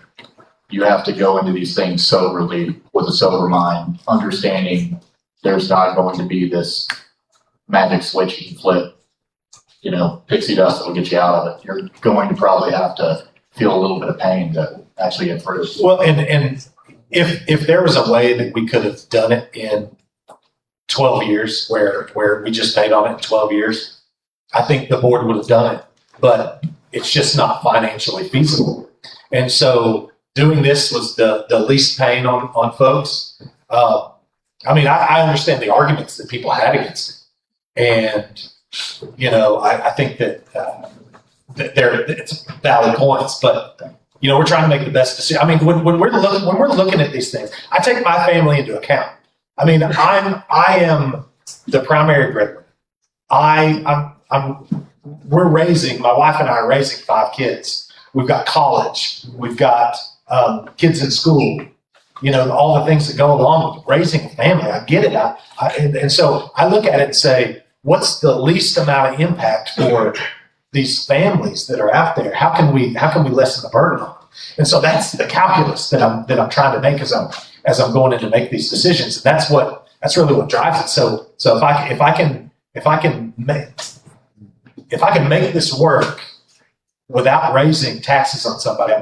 you have to go into these things soberly with a sober mind, understanding there's not going to be this magic switch you can flip, pixie dust that will get you out of it. You're going to probably have to feel a little bit of pain to actually get through. Well, and if there was a way that we could have done it in 12 years where we just paid on it in 12 years, I think the board would have done it, but it's just not financially feasible. And so doing this was the least pain on folks. I understand the arguments that people had against it. And, I think that it's valid points, but we're trying to make the best decision. I mean, when we're looking at these things, I take my family into account. I mean, I am the primary breadwinner. We're raising, my wife and I are raising 5 kids. We've got college. We've got kids in school. All the things that go along with raising a family. I get it. And so I look at it and say, what's the least amount of impact for these families that are out there? How can we lessen the burden on them? And so that's the calculus that I'm trying to make as I'm going in to make these decisions. And that's really what drives it. So if I can make this work without raising taxes on somebody,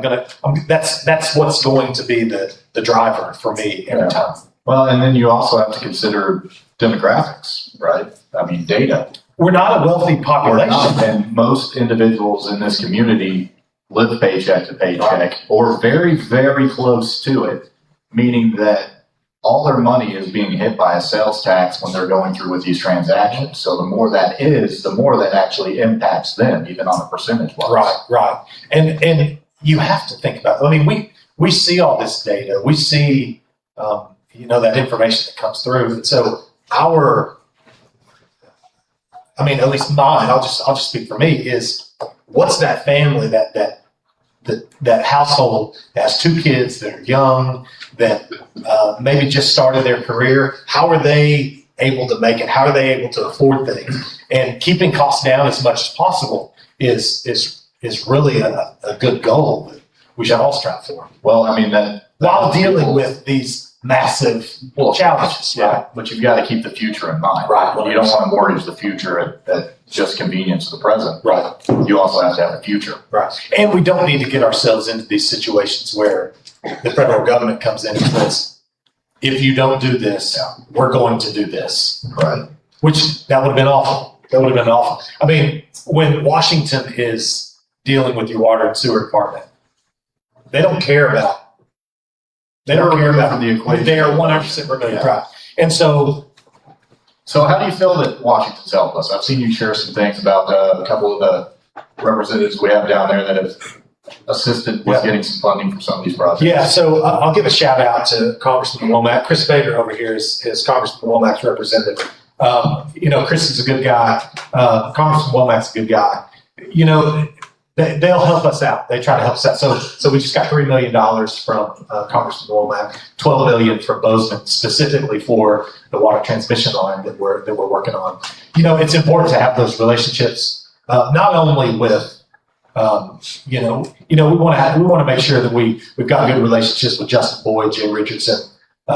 that's what's going to be the driver for me every time. Well, and then you also have to consider demographics, right? I mean, data. We're not a wealthy population. And most individuals in this community live paycheck to paycheck or very, very close to it, meaning that all their money is being hit by a sales tax when they're going through with these transactions. So the more that is, the more that actually impacts them, even on a percentage wise. Right. And you have to think about it. I mean, we see all this data. We see, that information that comes through. And so at least mine, I'll just speak for me, is what's that family, that household that has 2 kids that are young, that maybe just started their career. How are they able to make it? How are they able to afford things? And keeping costs down as much as possible is really a good goal that we should all strive for. Well, I mean, while dealing with these massive challenges. Yeah, but you've got to keep the future in mind. Right. You don't want to mortgage the future at just convenience of the present. Right. You also have to have a future. Right. And we don't need to get ourselves into these situations where the federal government comes in and says, if you don't do this, we're going to do this. Right. Which, that would have been awful. I mean, when Washington is dealing with your water and sewer department, they don't care about the equation. They are 100% removed. Yeah. Right. And so how do you feel that Washington's helped us? I've seen you share some things about a couple of the representatives we have down there that have assisted with getting some funding for some of these projects. Yeah, so I'll give a shout out to Congressman Womack. Chris Bader over here is Congressman Womack's representative. Chris is a good guy. Congressman Womack's a good guy. They'll help us out. They try to help us out. So we just got $3 million from Congressman Womack, $12 million from Bozeman, specifically for the water transmission line that we're working on. It's important to have those relationships, not only with, we want to make sure that we've got good relationships with Justin Boyd, Jay Richardson,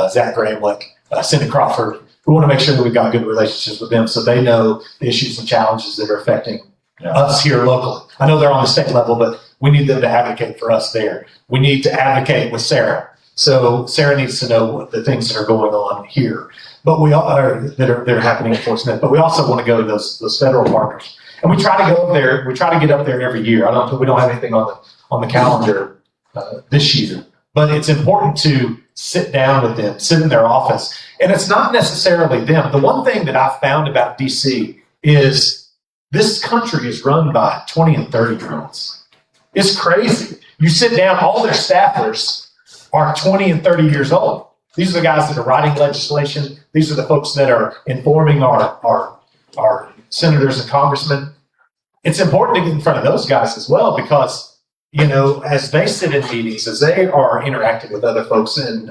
Zach Gramlich, Cindy Crawford. We want to make sure that we've got good relationships with them so they know the issues and challenges that are affecting us here locally. I know they're on the state level, but we need them to advocate for us there. We need to advocate with Sarah. So Sarah needs to know the things that are going on here, but that are happening in Fort Smith. But we also want to go to those federal partners, and we try to go up there. We try to get up there every year. We don't have anything on the calendar this year, but it's important to sit down with them, sit in their office, and it's not necessarily them. The one thing that I found about DC is this country is run by 20 and 30-year-olds. It's crazy. You sit down, all their staffers are 20 and 30 years old. These are the guys that are writing legislation. These are the folks that are informing our senators and congressmen. It's important to get in front of those guys as well, because as they sit in meetings, as they are interacting with other folks in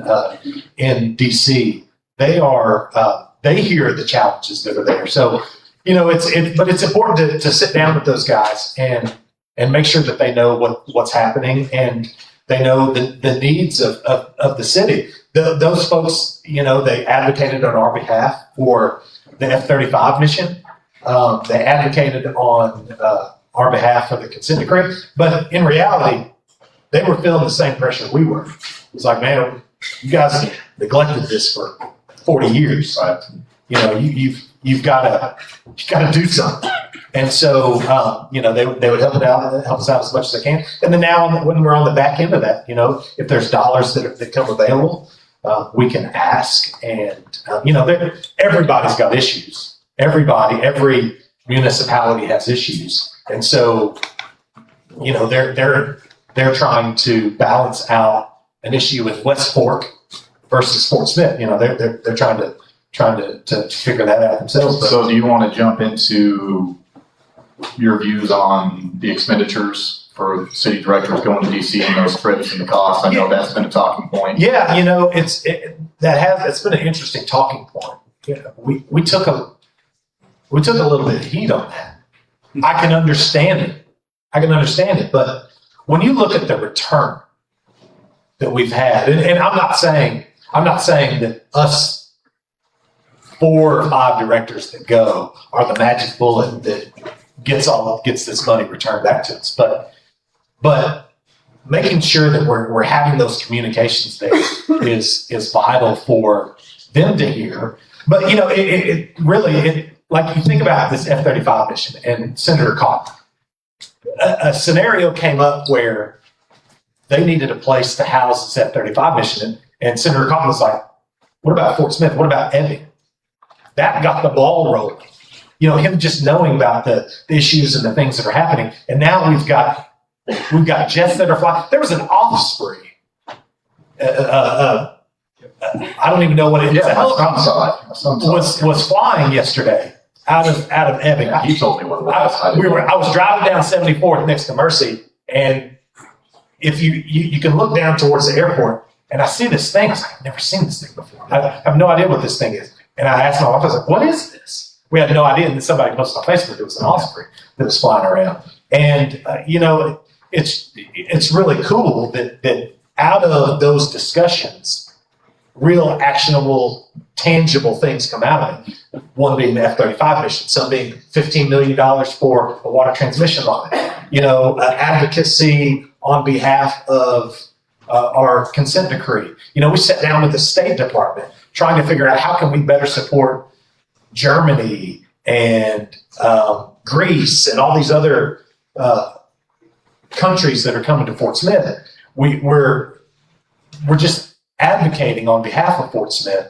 DC, they hear the challenges that are there. So, but it's important to sit down with those guys and make sure that they know what's happening and they know the needs of the city. Those folks, they advocated on our behalf for the F-35 mission. They advocated on our behalf for the consent decree, but in reality, they were feeling the same pressure we were. It was like, man, you guys neglected this for 40 years. Right? You've got to do something. And so, they would help us out as much as they can. And then now, when we're on the back end of that, if there's dollars that come available, we can ask. And everybody's got issues. Every municipality has issues, and so they're trying to balance out an issue with West Fork versus Fort Smith. They're trying to figure that out themselves. So, do you want to jump into your views on the expenditures for city directors going to DC and those trips and the costs? I know that's been a talking point. Yeah, it's been an interesting talking point. We took a little bit of heat on that. I can understand it, but when you look at the return that we've had, and I'm not saying that us 4 or 5 directors that go are the magic bullet that gets this money returned back to us, but making sure that we're having those communications there is vital for them to hear. But it really like you think about this F-35 mission and Senator Cotton. A scenario came up where they needed a place to house this F-35 mission, and Senator Cotton was like, "What about Fort Smith? What about Ebbing?" That got the ball rolling. Him just knowing about the issues and the things that are happening, and now we've got jets that are flying. There was an Osprey. I don't even know what it is. Was flying yesterday out of Ebbing. You told me what it was. I was driving down 74th next to Mercy, and if you can look down towards the airport, and I see this thing. I was like, I've never seen this thing before. I have no idea what this thing is. And I asked my wife, I was like, what is this? We had no idea. And then somebody posted on Facebook, it was an Osprey that was flying around. And, it's really cool that out of those discussions, real actionable, tangible things come out of it. One being the F-35 mission, some being $15 million for a water transmission line. Advocacy on behalf of our consent decree. We sat down with the State Department trying to figure out how can we better support Germany and Greece and all these other countries that are coming to Fort Smith. We're just advocating on behalf of Fort Smith,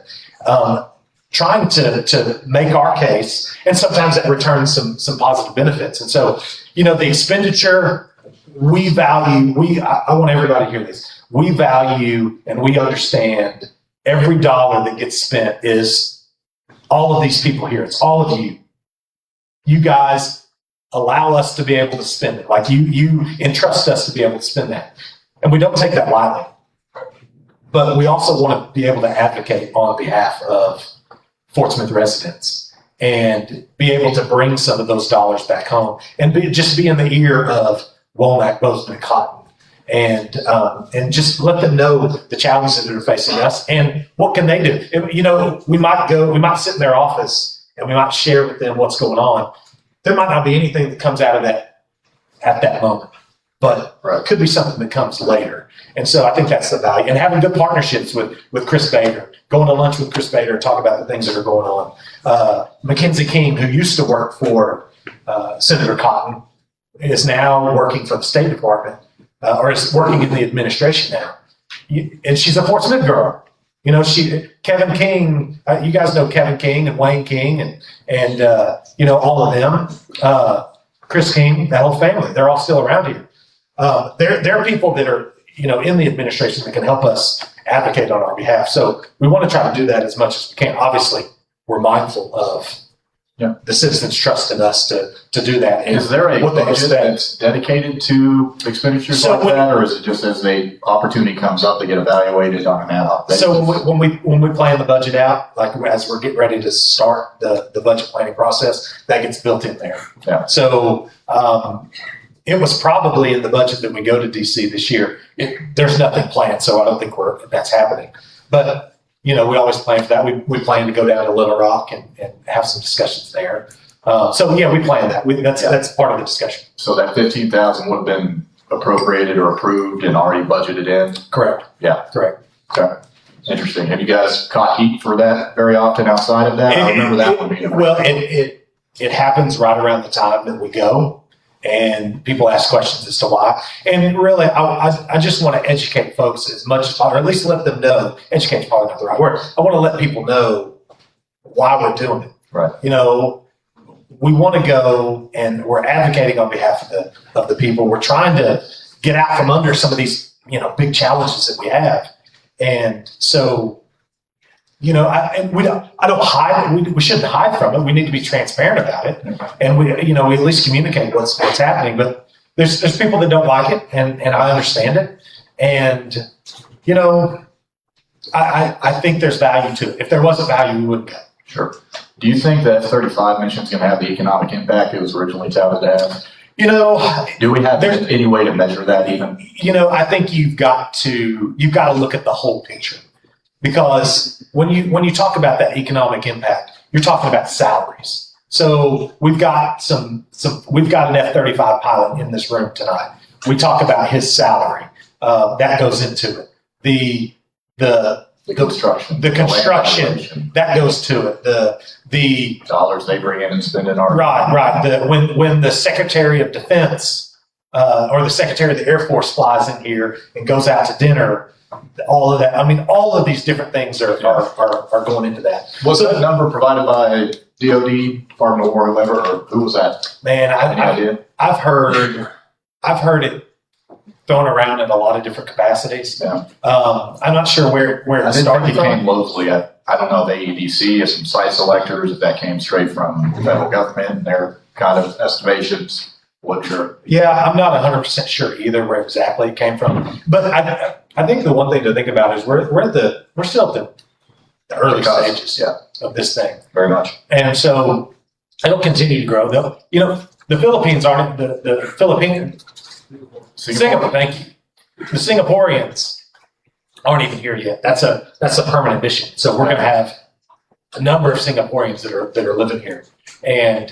trying to make our case, and sometimes that returns some positive benefits. And so, the expenditure we value. I want everybody to hear this. We value and we understand every dollar that gets spent is all of these people here. It's all of you. You guys allow us to be able to spend it. Like you entrust us to be able to spend that. And we don't take that lightly. But we also want to be able to advocate on behalf of Fort Smith residents and be able to bring some of those dollars back home and just be in the ear of Womack, Bozeman, and Cotton. And just let them know the challenges that are facing us and what can they do. We might sit in their office and we might share with them what's going on. There might not be anything that comes out of that at that moment, but it could be something that comes later. And so I think that's the value. And having good partnerships with Chris Bader, going to lunch with Chris Bader and talk about the things that are going on. Mackenzie King, who used to work for Senator Cotton, is now working for the State Department. Or is working in the administration now. And she's a Fort Smith girl. Kevin King, you guys know Kevin King and Wayne King and all of them. Chris King, that whole family, they're all still around here. There are people that are, in the administration that can help us advocate on our behalf. So we want to try to do that as much as we can. Obviously, we're mindful of The citizens trusted us to do that. And Is there a what they budget expect. that's dedicated to expenditures So like that, or is it just as the opportunity comes up, they get evaluated on an ad hoc basis? So when we plan the budget out, like as we're getting ready to start the budget planning process, that gets built in there. Yeah. So it was probably in the budget that we go to DC this year. There's nothing planned, so I don't think that's happening. But we always plan for that. We plan to go down to Little Rock and have some discussions there. So we plan that. That's part of the discussion. So that 15,000 would have been appropriated or approved and already budgeted in? Correct. Yeah. Correct. Okay. Interesting. Have you guys caught heat for that very often outside of that? I remember that one being. Well, it happens right around the time that we go, and people ask questions as to why. And really, I just want to educate folks as much as possible, or at least let them know. Educate is probably not the right word. I want to let people know why we're doing it. Right. We want to go, and we're advocating on behalf of the people. We're trying to get out from under some of these big challenges that we have, and so we don't hide. We shouldn't hide from it. We need to be transparent about it, and we at least communicate what's happening. But there's people that don't like it, and I understand it, and I think there's value to it. If there wasn't value, we wouldn't go. Sure. Do you think that 35 mission is going to have the economic impact it was originally touted to have? Do we have any way to measure that even? I think you've got to look at the whole picture, because when you talk about that economic impact, you're talking about salaries. So we've got an F-35 pilot in this room tonight. We talk about his salary. That goes into it. The construction that goes to it. The dollars they bring in and spend in our right. When the Secretary of Defense or the Secretary of the Air Force flies in here and goes out to dinner, all of that. I mean, all of these different things are going into that. Was that number provided by DoD, Department of War, whoever, or who was that? Man, Any idea? I've heard it thrown around in a lot of different capacities. Yeah. I'm not sure where I it think started it came from. locally. I don't know the AEDC, some site selectors, if that came straight from the federal government and their kind of estimations. What sure? Yeah, I'm not 100% sure either where exactly it came from. But I think the one thing to think about is we're still at the early stages of this thing. Very much. And so it'll continue to grow. The Philippines aren't the Philippines. Singapore, thank you. The Singaporeans aren't even here yet. That's a permanent mission. So we're going to have a number of Singaporeans that are living here, and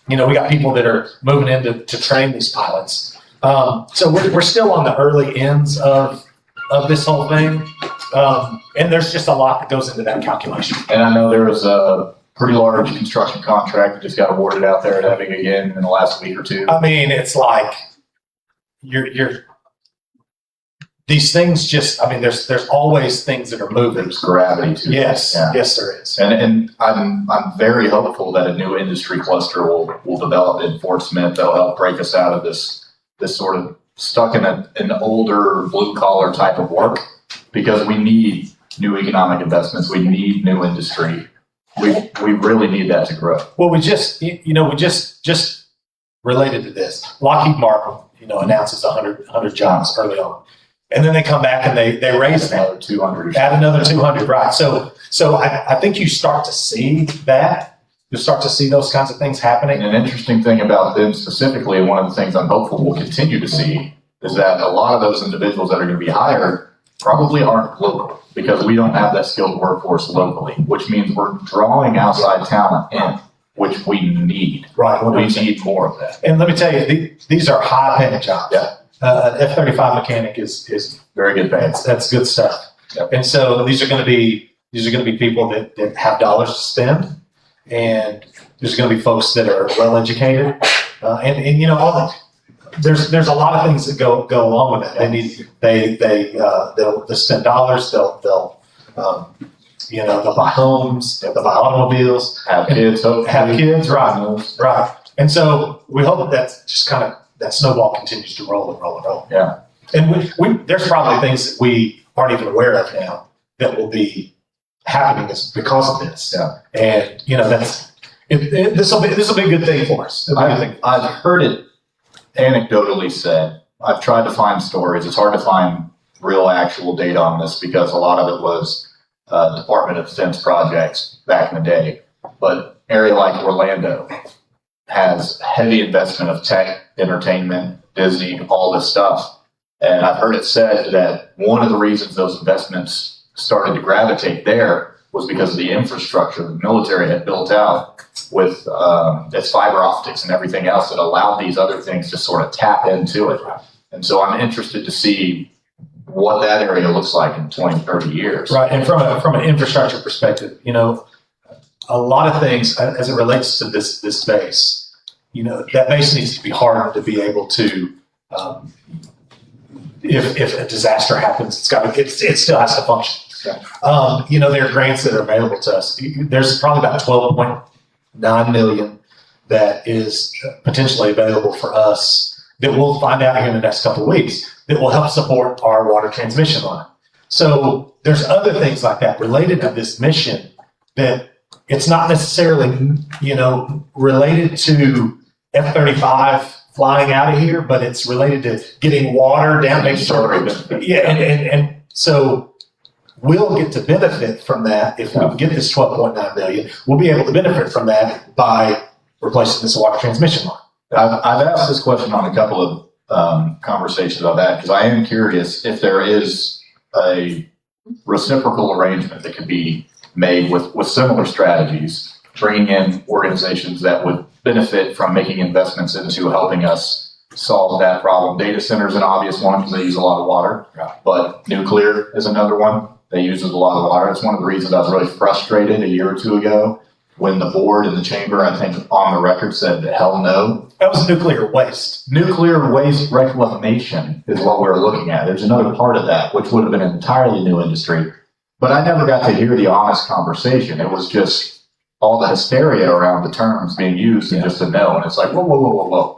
we got people that are moving in to train these pilots. So we're still on the early ends of this whole thing, and there's just a lot that goes into that calculation. And I know there was a pretty large construction contract that just got awarded out there at Ebbing again in the last week or two. I mean, it's like you're these things just, there's always things that are moving. There's gravity to it. Yes, Yeah. yes, there is. And I'm very hopeful that a new industry cluster will develop in Fort Smith that'll help break us out of this sort of stuck in an older blue collar type of work, because we need new economic investments. We need new industry. We really need that to grow. Well, we just related to this, Lockheed Martin, announces 100 jobs early on. And then they come back and they raise that. Another 200. Add another 200, right. So I think you start to see that. You'll start to see those kinds of things happening. And an interesting thing about them specifically, and one of the things I'm hopeful we'll continue to see, is that a lot of those individuals that are going to be hired probably aren't local, because we don't have that skilled workforce locally, which means we're drawing outside talent in, which we need. Right. We need more of that. And let me tell you, these are high-paying jobs. Yeah. An F-35 mechanic is Very good pay. that's good stuff. Yep. And so these are going to be people that have dollars to spend, and there's going to be folks that are well educated, and all there's a lot of things that go along with that. They'll spend dollars. They'll buy homes. They'll buy automobiles. Have kids. Hopefully. Have kids. Right. And so we hope that's just kind of that snowball continues to roll and roll and roll. Yeah. And we there's probably things that we aren't even aware of now that will be happening because of this. Yeah. And This will be a good thing for us. I've heard it anecdotally said. I've tried to find stories. It's hard to find real actual data on this because a lot of it was Department of Defense projects back in the day. But an area like Orlando has heavy investment of tech, entertainment, Disney, all this stuff. And I've heard it said that one of the reasons those investments started to gravitate there was because of the infrastructure the military had built out with its fiber optics and everything else that allowed these other things to sort of tap into it. And so I'm interested to see what that area looks like in 20, 30 years. Right. And from an infrastructure perspective, a lot of things as it relates to this base, that base needs to be hardened to be able to, if a disaster happens, it still has to function. There are grants that are available to us. There's probably about 12.9 million that is potentially available for us that we'll find out here in the next couple of weeks that will help support our water transmission line. So there's other things like that related to this mission that it's not necessarily, related to F-35 flying out of here, but it's related to getting water down. And so we'll get to benefit from that if we get this 12.9 million. We'll be able to benefit from that by replacing this water transmission line. I've asked this question on a couple of conversations I've had because I am curious if there is a reciprocal arrangement that could be made with similar strategies, bringing in organizations that would benefit from making investments into helping us solve that problem. Data centers an obvious one because they use a lot of water, but nuclear is another one. They use a lot of water. It's one of the reasons I was really frustrated a year or two ago when the board and the chamber, I think, on the record said, hell no. That was nuclear waste. Nuclear waste reclamation is what we're looking at. There's another part of that, which would have been an entirely new industry. But I never got to hear the honest conversation. It was just all the hysteria around the terms being used and just a no. And it's like, whoa.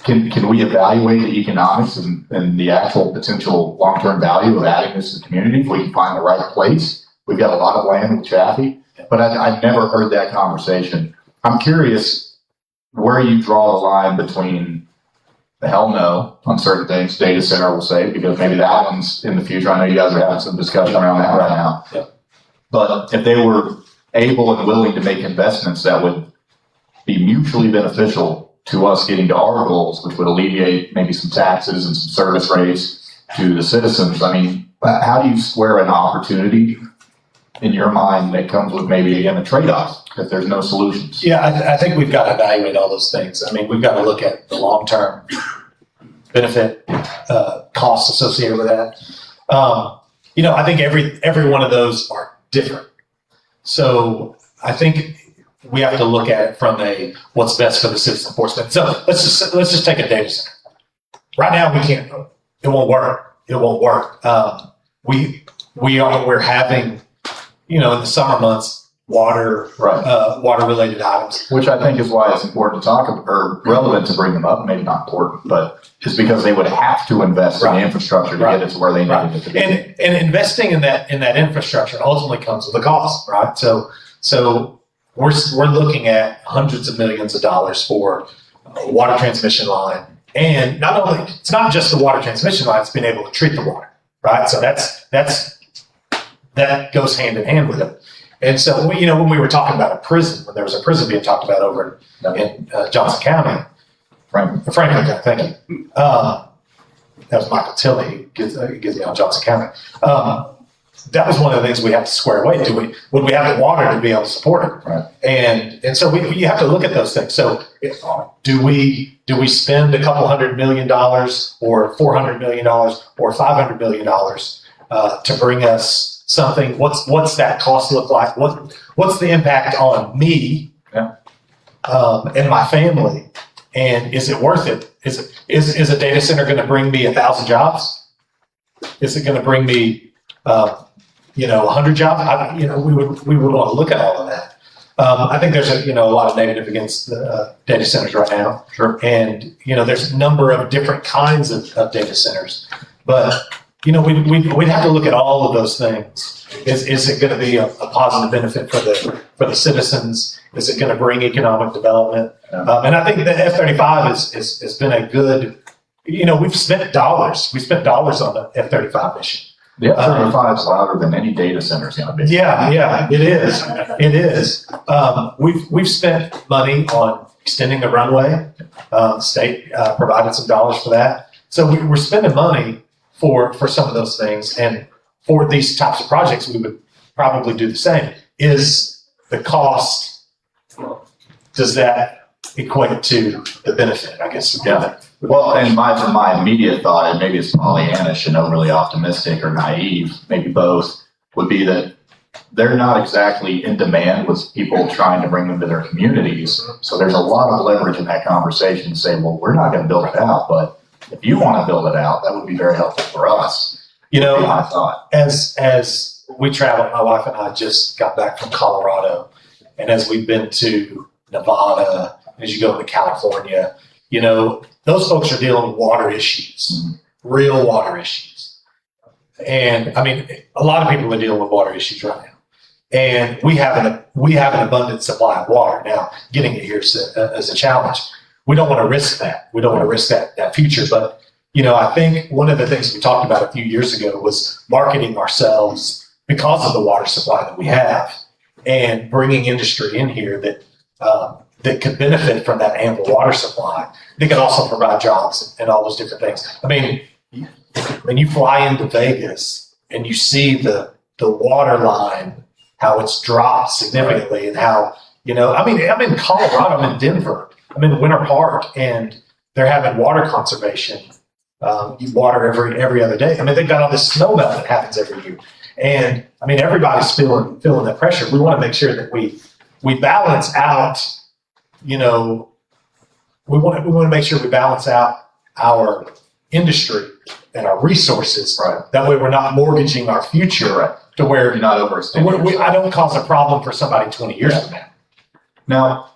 Can we evaluate the economics and the actual potential long-term value of adding this to the community if we can find the right place? We've got a lot of land with Chaffee, but I never heard that conversation. I'm curious where you draw the line between the hell no on certain things, data center will say, because maybe that one's in the future. I know you guys are having some discussion around that right now. Yep. But if they were able and willing to make investments that would be mutually beneficial to us getting to our goals, which would alleviate maybe some taxes and some service rates to the citizens. I mean, how do you square an opportunity in your mind that comes with maybe, again, a trade-off if there's no solutions? Yeah, I think we've got to evaluate all those things. I mean, we've got to look at the long-term benefit, costs associated with that. I think every one of those are different. So I think we have to look at it from a what's best for the citizen enforcement. So let's just take a data center. Right now we can't. It won't work. It won't work. We're having, in the summer months, water related items, which I think is why it's important to talk about, or relevant to bring them up. Maybe not important, but it's because they would have to invest in the infrastructure to get it to where they needed it to be. And investing in that infrastructure ultimately comes with a cost, right? So we're looking at hundreds of millions of dollars for a water transmission line. And it's not just the water transmission line, it's being able to treat the water, right? So that goes hand in hand with it. And so, when we were talking about a prison, when there was a prison being talked about over in Johnson County, Franklin County, thank you. That was Michael Tilley, he gives me on Johnson County. That was one of the things we have to square away. Would we have the water to be able to support it? Right. And so you have to look at those things. So do we spend a couple $100 million or $400 million or $500 million to bring us something? What's that cost look like? What's the impact on me and my family? And is it worth it? Is a data center going to bring me 1,000 jobs? Is it going to bring me 100 jobs? We would want to look at all of that. I think there's a lot of negative against data centers right now. Sure. And there's a number of different kinds of data centers, but we'd have to look at all of those things. Is it going to be a positive benefit for the citizens? Is it going to bring economic development? And I think the F-35 has been a good, we've spent dollars. We spent dollars on the F-35 mission. The F-35 is louder than any data center is going to be. Yeah, it is. It is. We've spent money on extending the runway. The state provided some dollars for that. So we're spending money for some of those things. And for these types of projects, we would probably do the same. Is the cost, does that equate to the benefit, I guess? Yeah. Well, and my immediate thought, and maybe it's Pollyannish and overly optimistic or naive, maybe both, would be that they're not exactly in demand with people trying to bring them to their communities. So there's a lot of leverage in that conversation to say, well, we're not going to build it out, but if you want to build it out, that would be very helpful for us. I thought. As we travel, my wife and I just got back from Colorado, and as we've been to Nevada, as you go to California, those folks are dealing with water issues, real water issues. And I mean, a lot of people are dealing with water issues right now. And we have an abundant supply of water. Now, getting it here is a challenge. We don't want to risk that. We don't want to risk that future. But, I think one of the things we talked about a few years ago was marketing ourselves because of the water supply that we have and bringing industry in here that could benefit from that ample water supply. They can also provide jobs and all those different things. I mean, when you fly into Vegas and you see the water line, how it's dropped significantly, and how, I'm in Colorado, I'm in Denver, I'm in Winter Park, and they're having water conservation. You water every other day. I mean, they've got all this snow melt that happens every year. And I mean, everybody's feeling that pressure. We want to make sure that we balance out, we want to make sure we balance out our industry and our resources. Right. That way we're not mortgaging our future to where you're not overextending. I don't cause a problem for somebody 20 years from now. Now,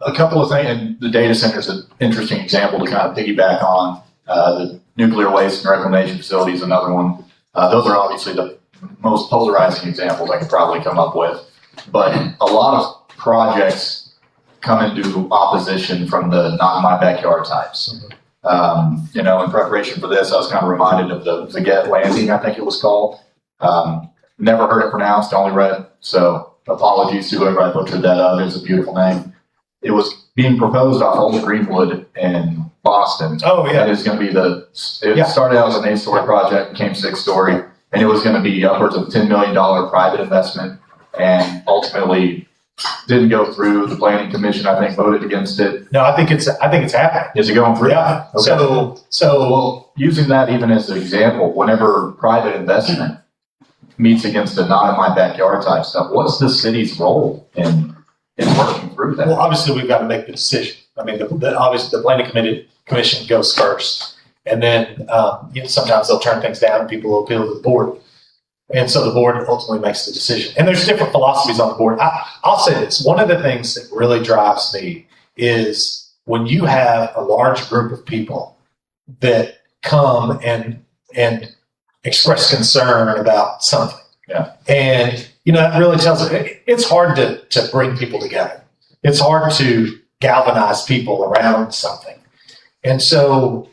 a couple of things, and the data center is an interesting example to kind of piggyback on. The nuclear waste and reclamation facility is another one. Those are obviously the most polarizing examples I could probably come up with. But a lot of projects come into opposition from the not in my backyard types. In preparation for this, I was kind of reminded of the Zagat Landing, I think it was called. Never heard it pronounced, only read. So apologies to whoever I butchered that up. It's a beautiful name. It was being proposed off Old Greenwood in Boston. Oh, yeah. And it's going to be it started out as an 8-story project, became 6-story, and it was going to be upwards of $10 million private investment, and ultimately didn't go through. The planning commission, I think, voted against it. No, I think it's happening. Is it going through? Yeah. Okay. So using that even as an example, whenever private investment meets against the not in my backyard type stuff, what's the city's role in working through that? Well, obviously we've got to make the decision. I mean, obviously the planning commission goes first, and then sometimes they'll turn things down and people will appeal to the board. And so the board ultimately makes the decision. And there's different philosophies on the board. I'll say this. One of the things that really drives me is when you have a large group of people that come and express concern about something. Yeah. And, that really tells it's hard to bring people together. It's hard to galvanize people around something. And so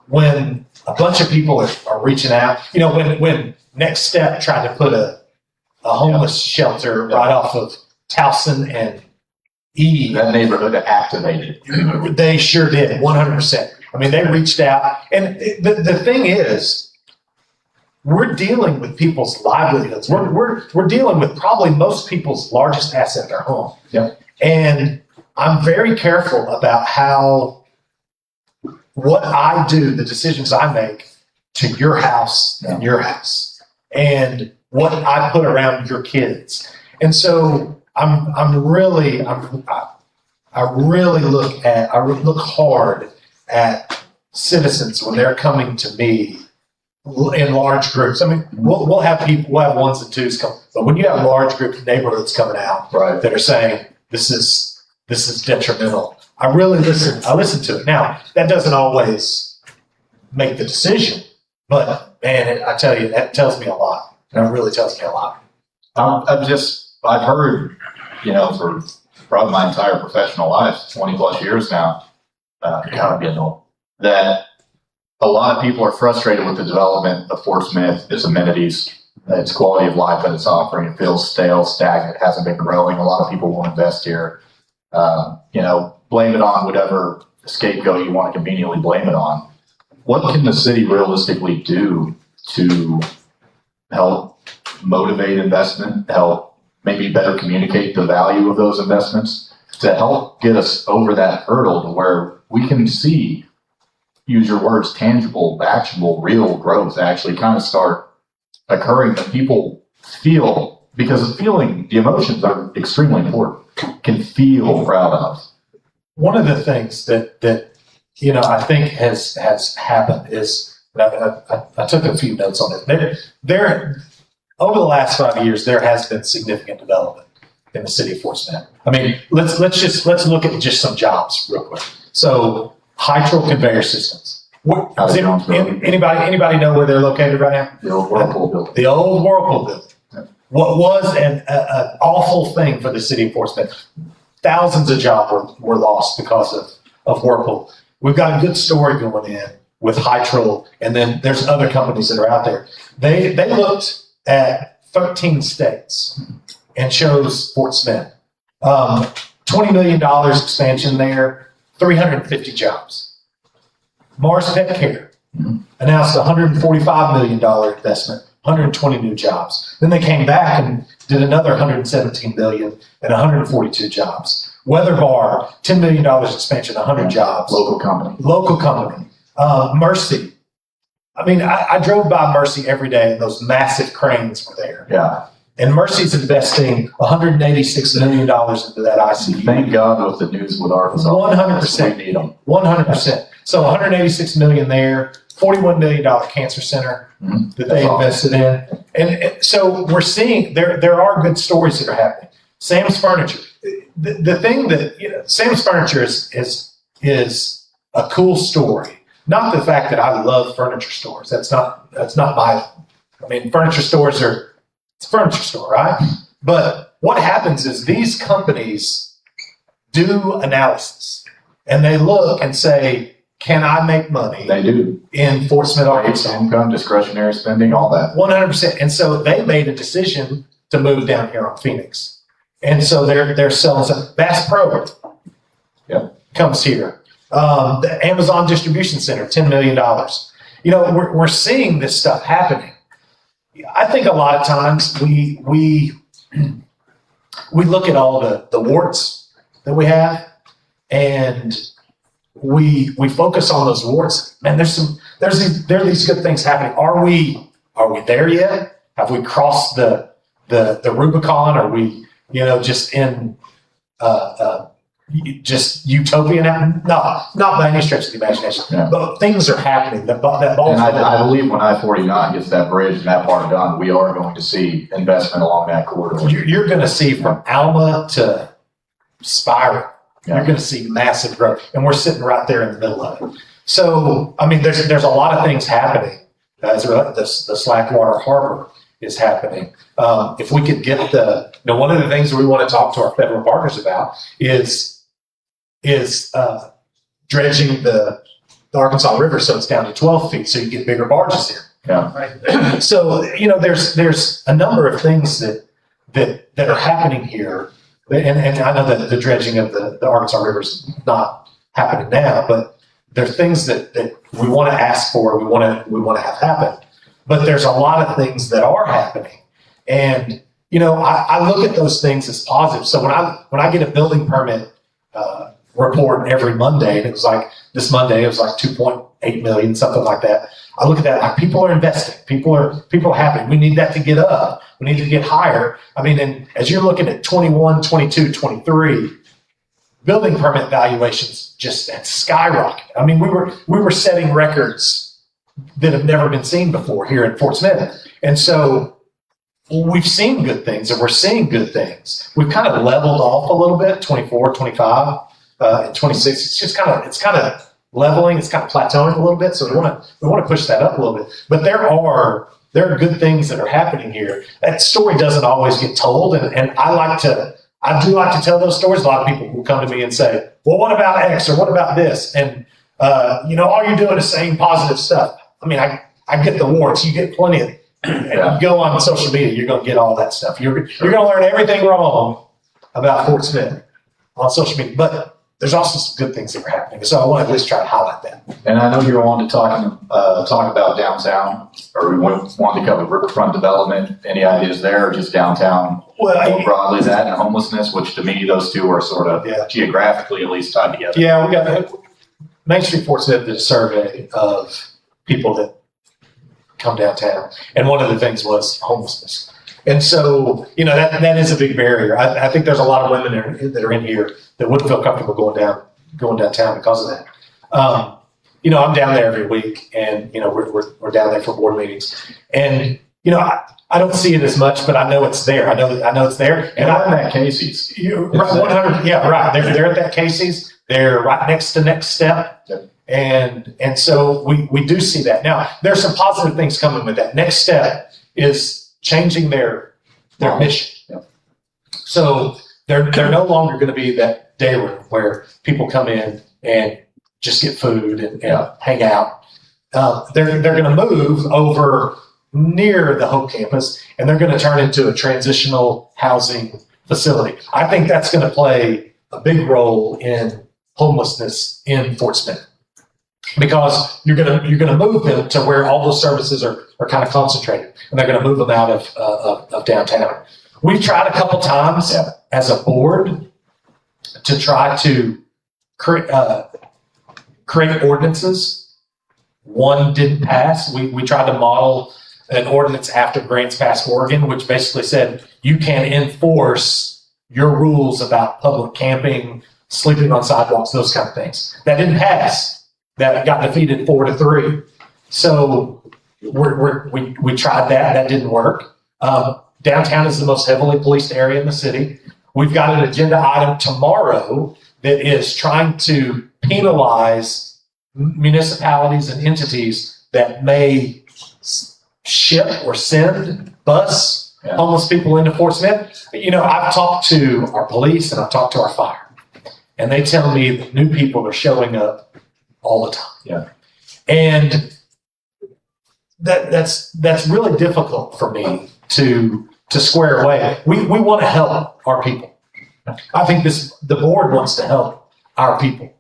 when a bunch of people are reaching out, when Next Step tried to put a homeless shelter right off of Towson and E. That neighborhood activated. They sure did, 100%. I mean, they reached out. And the thing is, we're dealing with people's livelihoods. We're dealing with probably most people's largest asset, their home. Yeah. And I'm very careful about what I do, the decisions I make to your house and your house, and what I put around your kids. And so I really look hard at citizens when they're coming to me in large groups. I mean, we'll have ones and twos come, but when you have large groups of neighborhoods coming out that are saying this is detrimental, I really listen. I listen to it. Now, that doesn't always make the decision, but man, I tell you, that tells me a lot. It really tells me a lot. I've heard, for probably my entire professional life, 20 plus years now, God, I'm getting old, that a lot of people are frustrated with the development of Fort Smith, its amenities, its quality of life that it's offering. It feels stale, stagnant, hasn't been growing. A lot of people won't invest here. Blame it on whatever scapegoat you want to conveniently blame it on. What can the city realistically do to help motivate investment, help maybe better communicate the value of those investments, to help get us over that hurdle to where we can see, use your words, tangible, actionable, real growth actually kind of start occurring that people feel, because the emotions are extremely important, can feel proud of. One of the things that I think has happened is, I took a few notes on it. There over the last 5 years, there has been significant development in the city of Fort Smith. I mean, let's look at just some jobs real quick. So, Hydro conveyor systems. Anybody know where they're located right now? The old Whirlpool building. The old Whirlpool building. Yeah. What was an awful thing for the city of Fort Smith. Thousands of jobs were lost because of Whirlpool. We've got a good story going in with Hydro, and then there's other companies that are out there. They looked at 13 states and chose Fort Smith. $20 million expansion there, 350 jobs. Mars Pet Care announced a $145 million investment, 120 new jobs. Then they came back and did another $117 million and 142 jobs. Weather Bar, $10 million expansion, 100 jobs. Local company. Mercy. I mean, I drove by Mercy every day, and those massive cranes were there. Yeah. And Mercy's investing $186 million into that ICU. Thank God with the news with Arkansas. 100%. We need them. 100%. So $186 million there, $41 million cancer center that they invested in. And so we're seeing there are good stories that are happening. Sam's Furniture. The thing that, Sam's Furniture is a cool story. Not the fact that I love furniture stores. That's not furniture stores it's a furniture store, right? But what happens is these companies do analysis and they look and say, can I make money? They do. In Fort Smith, Arkansas. Income, discretionary spending, all that. 100%. And so they made a decision to move down here on Phoenix. And so they're selling some. Bass Pro comes here. The Amazon Distribution Center, $10 million. We're seeing this stuff happening. I think a lot of times we look at all the warts that we have, and we focus on those warts. Man, there are these good things happening. Are we there yet? Have we crossed the Rubicon? Are we just in just utopia now? No, not by any stretch of the imagination. Yeah. But things are happening. That ball's I believe when I-49 gets that bridge and that part done, we are going to see investment along that corridor. You're going to see from Alma to Spiral. Yeah. You're going to see massive growth, and we're sitting right there in the middle of it. So, I mean, there's a lot of things happening. The Slackwater Harbor is happening. If we could get one of the things that we want to talk to our federal partners about is dredging the Arkansas River so it's down to 12 feet, so you get bigger barges in. Yeah. Right. So there's a number of things that are happening here, and I know that the dredging of the Arkansas River is not happening now, but there are things that we want to ask for, we want to have happen. But there's a lot of things that are happening, and I look at those things as positive. So when I get a building permit report every Monday, and it was like this Monday, it was like 2.8 million, something like that. I look at that like people are investing, people are happy. We need that to get up. We need to get higher. I mean, and as you're looking at 21, 22, 23, building permit valuations just skyrocketed. I mean, we were setting records that have never been seen before here in Fort Smith. And so we've seen good things, and we're seeing good things. We've kind of leveled off a little bit, 24, 25, and 26. It's kind of leveling. It's kind of plateauing a little bit. So we want to push that up a little bit. But there are good things that are happening here. That story doesn't always get told, and I do like to tell those stories. A lot of people will come to me and say, "Well, what about X or what about this?" And all you're doing is saying positive stuff. I mean, I get the warts. You get plenty of it. And you go on social media, you're going to get all that stuff. You're going to learn everything wrong about Fort Smith on social media. But there's also some good things that are happening. So I want to at least try to highlight that. And I know you're on to talk about downtown, or we want to cover riverfront development. Any ideas there, or just downtown more broadly that and homelessness, which to me those two are sort of geographically at least tied together. Yeah, we got Main Street Fort Smith did a survey of people that come downtown, and one of the things was homelessness. And so, that is a big barrier. I think there's a lot of women that are in here that wouldn't feel comfortable going downtown because of that. I'm down there every week, and we're down there for board meetings, and I don't see it as much, but I know it's there. I know it's there. And I'm at Casey's. 100. Yeah, right. They're at that Casey's. They're right next to Next Step. Yep. And so we do see that. Now, there's some positive things coming with that. Next Step is changing their mission. Yep. So they're no longer going to be that day room where people come in and just get food and hang out. They're going to move over near the Hope campus, and they're going to turn into a transitional housing facility. I think that's going to play a big role in homelessness in Fort Smith, because you're going to move them to where all those services are kind of concentrated, and they're going to move them out of downtown. We've tried a couple times as a board to try to create ordinances. One didn't pass. We tried to model an ordinance after Grants Pass, Oregon, which basically said you can enforce your rules about public camping, sleeping on sidewalks, those kind of things. That didn't pass. That got defeated 4-3. So we tried that. That didn't work. Downtown is the most heavily policed area in the city. We've got an agenda item tomorrow that is trying to penalize municipalities and entities that may ship or bus homeless people into Fort Smith. I've talked to our police and I've talked to our fire, and they tell me that new people are showing up all the time. Yeah. And that's really difficult for me to square away. We want to help our people. I think the board wants to help our people.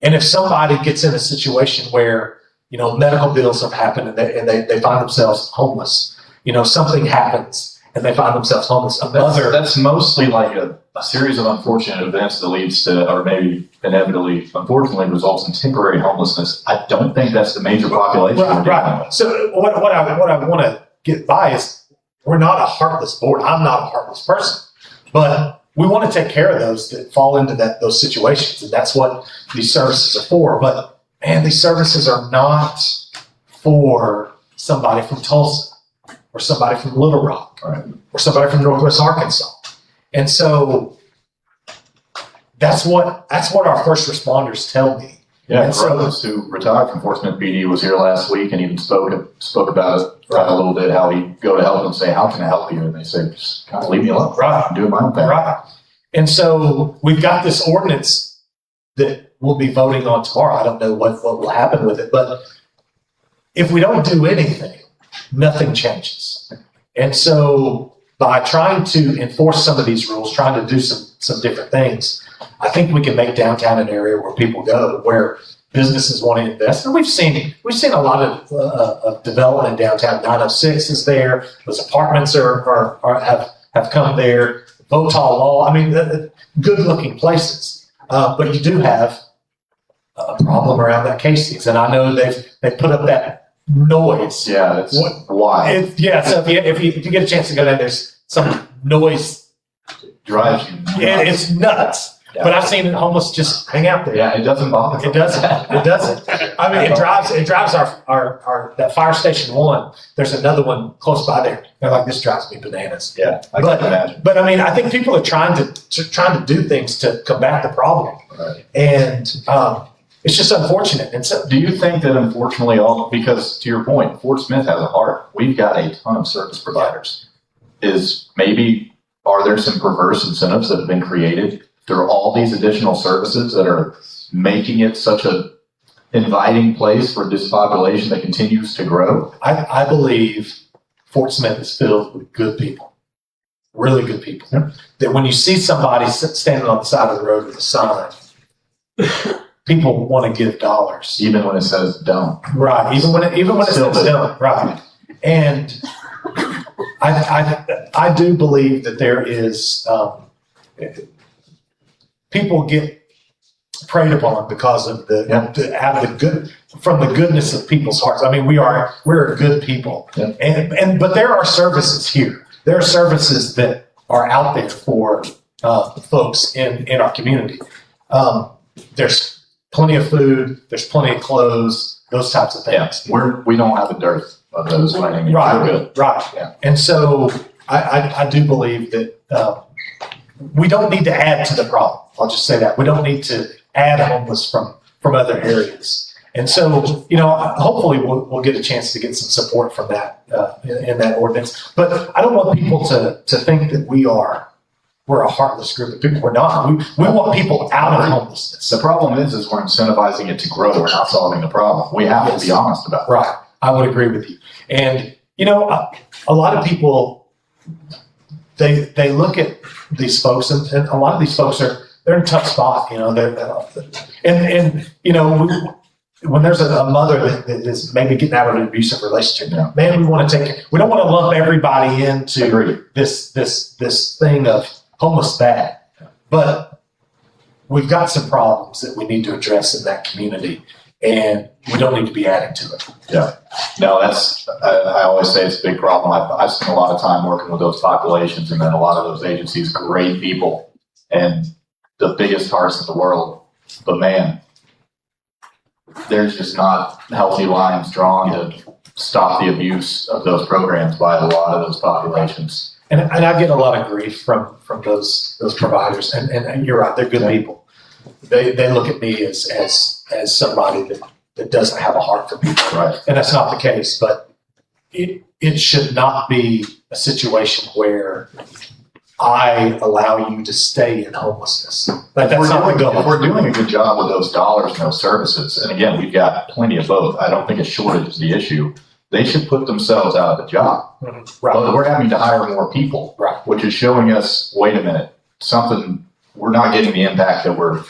And if somebody gets in a situation where medical bills have happened and they find themselves homeless, something happens and they find themselves homeless. That's mostly like a series of unfortunate events that leads to, or maybe inevitably, unfortunately, results in temporary homelessness. I don't think that's the major population. Right. So what I want to get by is we're not a heartless board. I'm not a heartless person, but we want to take care of those that fall into those situations, and that's what these services are for. But man, these services are not for somebody from Tulsa or somebody from Little Rock or somebody from Northwest Arkansas. And so that's what our first responders tell me. Yeah, Carlos, who retired from Fort Smith PD, was here last week and even spoke about it a little bit, how he'd go to help them, say, how can I help you? And they say, just kind of leave me alone. Right. I'm doing my own thing. Right. And so we've got this ordinance that we'll be voting on tomorrow. I don't know what will happen with it, but if we don't do anything, nothing changes. And so by trying to enforce some of these rules, trying to do some different things, I think we can make downtown an area where people go, where businesses want to invest. And we've seen a lot of development downtown. 906 is there. Those apartments have come there. Votal Law. I mean, good looking places. But you do have a problem around that Casey's, and I know they've put up that noise. Yeah, that's why. So if you get a chance to go down, there's some noise. Drives you. Yeah, it's nuts. Yeah. But I've seen homeless just hang out there. Yeah, it doesn't bother me. It doesn't. I mean, it drives our that fire station 1. There's another one close by there. They're like, this drives me bananas. Yeah, I can imagine. But I mean, I think people are trying to do things to combat the problem. Right. And it's just unfortunate. And so, Do you think that unfortunately because to your point, Fort Smith has a heart. We've got a ton of service providers. Are there some perverse incentives that have been created through all these additional services that are making it such a inviting place for this population that continues to grow? I believe Fort Smith is filled with good people, really good people. Yeah. That when you see somebody standing on the side of the road with a sign, people want to give dollars. Even when it says don't. Right. Even when it Still says do. don't. Right. And I do believe that there is people get preyed upon because of from the goodness of people's hearts. I mean, we're a good people, Yeah. but there are services here. There are services that are out there for folks in our community. There's plenty of food. There's plenty of clothes. Those types of things. Yeah, we don't have a dearth of those finding. Right. Yeah. And so I do believe that we don't need to add to the problem. I'll just say that. We don't need to add homeless from other areas. And so, hopefully we'll get a chance to get some support from that in that ordinance. But I don't want people to think that we're a heartless group of people. We're not. We want people out of homelessness. The problem is we're incentivizing it to grow. We're not solving the problem. We have to be honest about it. Right. I would agree with you. And, a lot of people, they look at these folks and a lot of these folks they're in a tough spot, when there's a mother that is maybe getting out of an abusive relationship, man, we don't want to lump everybody into this thing of homeless bad, but we've got some problems that we need to address in that community, and we don't need to be adding to it. Yeah. No, I always say it's a big problem. I've spent a lot of time working with those populations, and then a lot of those agencies, great people and the biggest hearts in the world. But man, there's just not healthy lines drawn to stop the abuse of those programs by a lot of those populations. And I get a lot of grief from those providers, and you're right, they're good people. They look at me as somebody that doesn't have a heart for people, Right. And that's not the case. But it should not be a situation where I allow you to stay in homelessness. Like that's not the goal. If we're doing a good job with those dollars and those services, and again, we've got plenty of both. I don't think a shortage is the issue. They should put themselves out of the job. Right. But we're having to hire more people, Right. which is showing us, wait a minute, we're not getting the impact that we're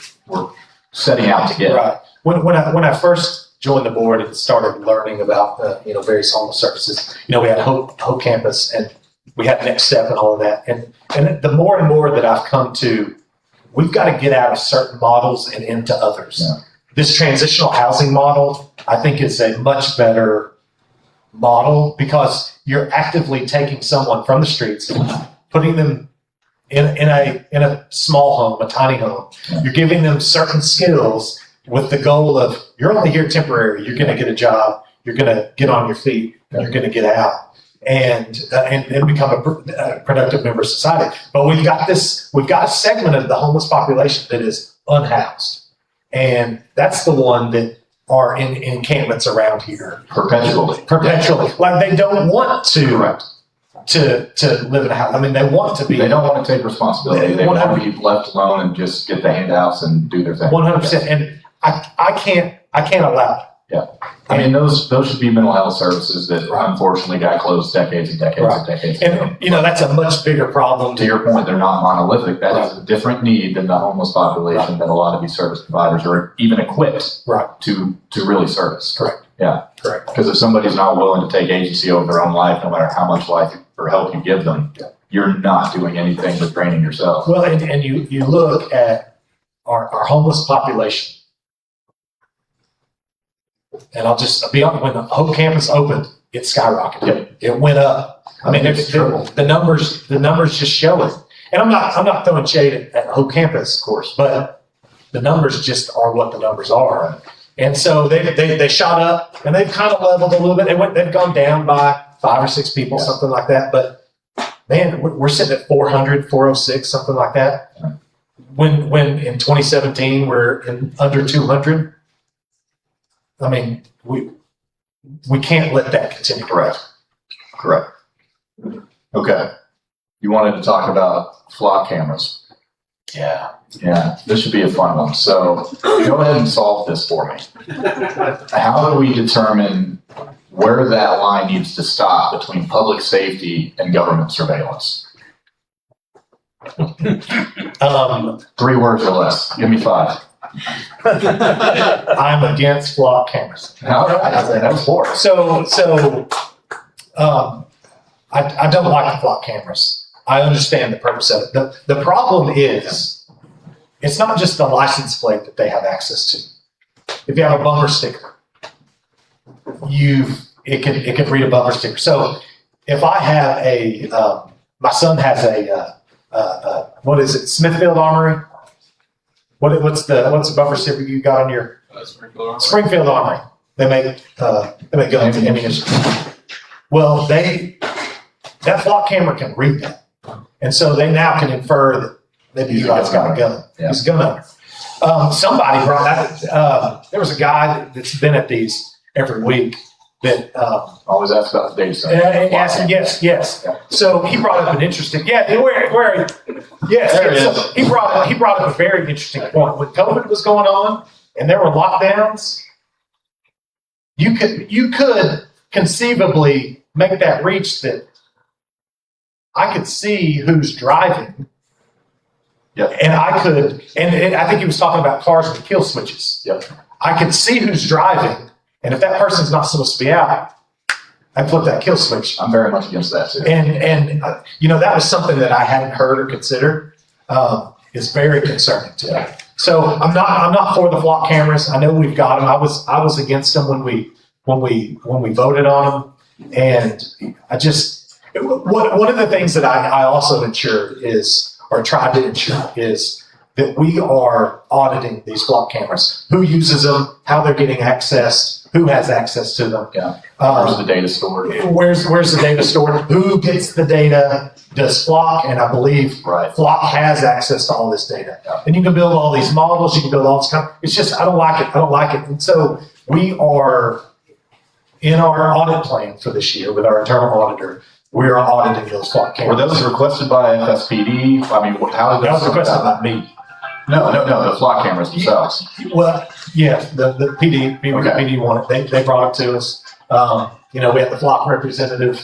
setting out to get. Right. When I first joined the board and started learning about various homeless services, we had Hope Campus and we had Next Step and all of that. And the more and more that I've come to, we've got to get out of certain models and into others. Yeah. This transitional housing model, I think, is a much better model because you're actively taking someone from the streets, putting them in a small home, a tiny home. Yeah. You're giving them certain skills with the goal of you're only here temporary. You're going to get a job. You're going to get on your feet. And you're going to get out and become a productive member of society. But we've got a segment of the homeless population that is unhoused, and that's the one that are in encampments around here Perpetually. Like they don't want to. Correct. To live in a house. I mean, they want to be. They don't want to take responsibility. They want to 100%. be left alone and just get the handouts and do their thing. 100%. And I can't allow it. Yeah. I mean, those should be mental health services that unfortunately got closed decades and decades and decades ago. And that's a much bigger problem. To your point, they're not monolithic. That is a different need than the homeless population that a lot of these service providers are even equipped to really service. Correct. Yeah. Correct. Because if somebody's not willing to take agency over their own life, no matter how much life or help you give them, you're not doing anything but draining yourself. Well, and you look at our homeless population. And I'll just be honest, when the Hope Campus opened, it skyrocketed. Yep. It went up. I mean, the numbers just show it. And I'm not throwing shade at Hope Campus, of course, but the numbers just are what the numbers are. And so they shot up and they've kind of leveled a little bit. They've gone down by 5 or 6 people, something like that. But man, we're sitting at 400, 406, something like that. When in 2017 we're in under 200. I mean, we can't let that continue. Correct. Okay. You wanted to talk about flock cameras. Yeah. Yeah, this should be a fun one. So go ahead and solve this for me. How do we determine where that line needs to stop between public safety and government surveillance? 3 words or less. Give me 5. I'm against flock cameras. All right, that's 4. I don't like the flock cameras. I understand the purpose of it. The problem is, it's not just the license plate that they have access to. If you have a bumper sticker, it can read a bumper sticker. So if I have my son has what is it, Smithfield Armory? What's the bumper sticker you got on your Springfield Armory? They make guns and ammunition. Well, that flock camera can read that. And so they now can infer that maybe you guys got a gun. Yeah. He's a gun owner. Somebody brought that. There was a guy that's been at these every week that. Always ask about the data center. Yes. Yeah. So he brought up an interesting. Yes. There it So is. he brought up a very interesting point. When COVID was going on and there were lockdowns, you could conceivably make that reach that I could see who's driving. Yep. And I think he was talking about cars with kill switches. Yep. I could see who's driving, and if that person's not supposed to be out, I flip that kill switch. I'm very much against that too. And that was something that I hadn't heard or considered. Is very concerning to me. So I'm not for the flock cameras. I know we've got them. I was against them when we voted on them, and I just one of the things that I also ensure is, or tried to ensure, is that we are auditing these flock cameras. Who uses them? How they're getting accessed? Who has access to them? Yeah. Where's the data stored? Where's the data stored? Who gets the data? Does Flock, and I believe Flock has access to all this data. Yeah. And you can build all these models, you can build all this it's just, I don't like it. And so we are, in our audit plan for this year with our internal auditor, we are auditing those Flock Were cameras. those requested by FSPD? I mean, how did That was requested by me. No, the flock cameras themselves. Well, yeah, the PD, PD wanted, they brought it to us. We had the Flock representative.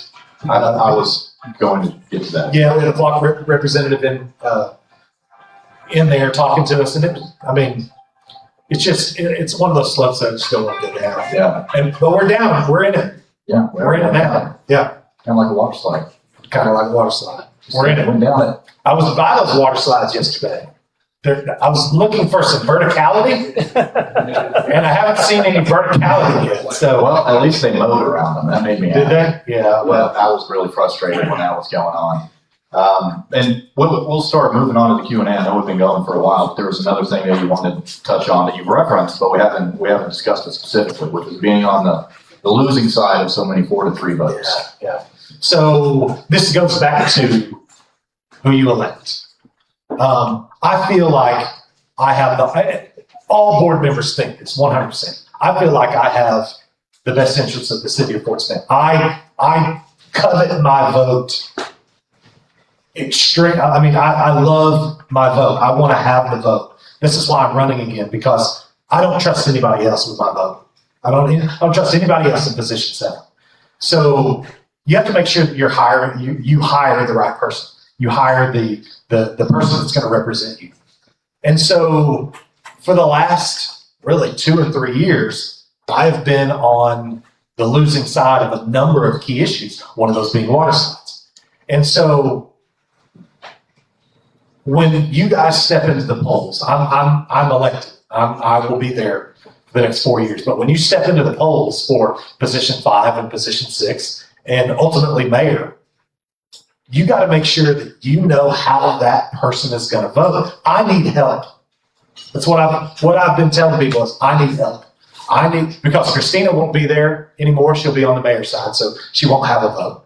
I was going to get to that. Yeah, we had a Flock representative in there talking to us, and it's one of those slopes that I just don't want to go down. Yeah. But we're down. We're in it. Yeah. We're in it now. Yeah. Kind of like a water slide. Kind of like a water slide. We're in it. Went down it. I was by those water slides yesterday. I was looking for some verticality, and I haven't seen any verticality yet. So, well, at least they mowed around them. That made me happy. Did they? Yeah. Well, I was really frustrated when that was going on. And we'll start moving on to the Q&A. I know we've been going for a while, but there was another thing that you wanted to touch on that you referenced, but we haven't discussed it specifically, which is being on the losing side of so many 4-3 votes. Yeah. So this goes back to who you elect. I feel like I have all board members think this 100%. I feel like I have the best interests of the city of Fort Smith. I covet my vote. I love my vote. I want to have the vote. This is why I'm running again, because I don't trust anybody else with my vote. I don't trust anybody else in position 7. So you have to make sure that you hire the right person. You hire the person that's going to represent you. And so for the last really 2 or 3 years, I've been on the losing side of a number of key issues, one of those being water slides. And so when you guys step into the polls, I'm elected. I will be there for the next 4 years. But when you step into the polls for position 5 and position 6, and ultimately mayor, you got to make sure that you know how that person is going to vote. I need help. That's what I've been telling people is I need help. Because Christina won't be there anymore. She'll be on the mayor's side, so she won't have a vote.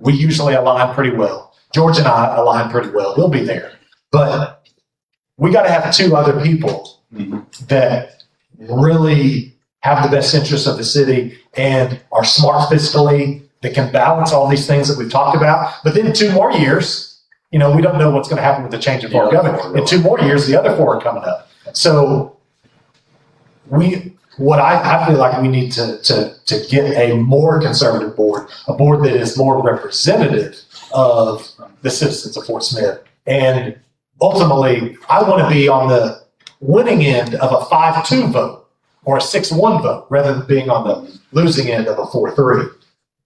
We usually align pretty well. George and I align pretty well. We'll be there. But we got to have 2 other people that really have the best interests of the city and are smart fiscally, that can balance all these things that we've talked about. But then 2 more years, we don't know what's going to happen with the change of our government. In 2 more years, the other 4 are coming up. So I feel like we need to get a more conservative board, a board that is more representative of the citizens of Fort Smith. And ultimately, I want to be on the winning end of a 5-2 vote or a 6-1 vote rather than being on the losing end of a 4-3.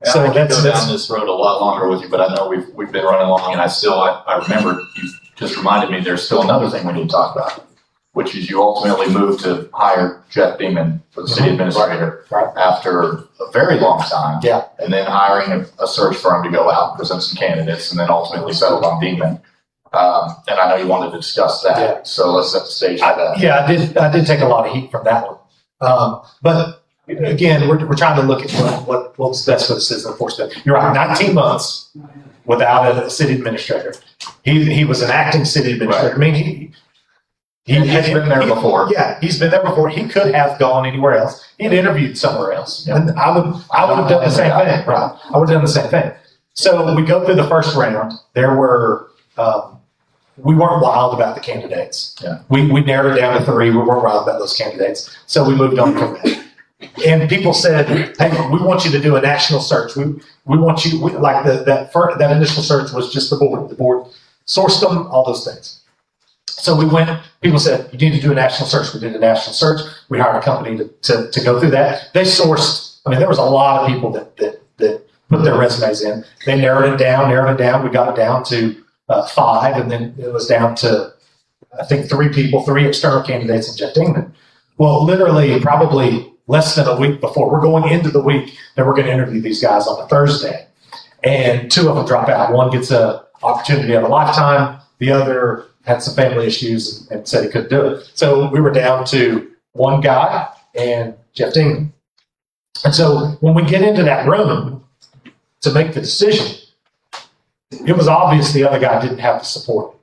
So I could go down this road a lot longer with you, but I know we've been running long, and I remember you just reminded me there's still another thing we need to talk about, which is you ultimately moved to hire Jeff Beeman for the city administrator after a very long time. Yeah. And then hiring a search firm to go out and present some candidates, and then ultimately settled on Beeman. And I know you wanted to discuss that. Yeah. So let's set the stage for that. Yeah, I did take a lot of heat from that one. But again, we're trying to look at what's best for the citizen of Fort Smith. You're right, 19 months without a city administrator. He was an acting city administrator. Right. I mean, he's been there before. Yeah, he's been there before. He could have gone anywhere else. He'd interviewed somewhere else. Yep. And I would have done the same thing. Right. I would have done the same thing. So we go through the first round. There were, we weren't wild about the candidates. Yeah. We narrowed it down to 3. We weren't wild about those candidates. So we moved on from that. And people said, "Hey, we want you to do a national search. We want you that initial search was just the board. The board sourced them, all those things." So we went. People said, "You need to do a national search." We did a national search. We hired a company to go through that. They sourced. I mean, there was a lot of people that put their resumes in. They narrowed it down. We got it down to 5, and then it was down to I think 3 people, 3 external candidates, and Jeff Dingman. Well, literally, probably less than a week before, we're going into the week that we're going to interview these guys on a Thursday, and 2 of them drop out. One gets an opportunity of a lifetime. The other had some family issues and said he couldn't do it. So we were down to 1 guy and Jeff Dingman. And so when we get into that room to make the decision, it was obvious the other guy didn't have the support.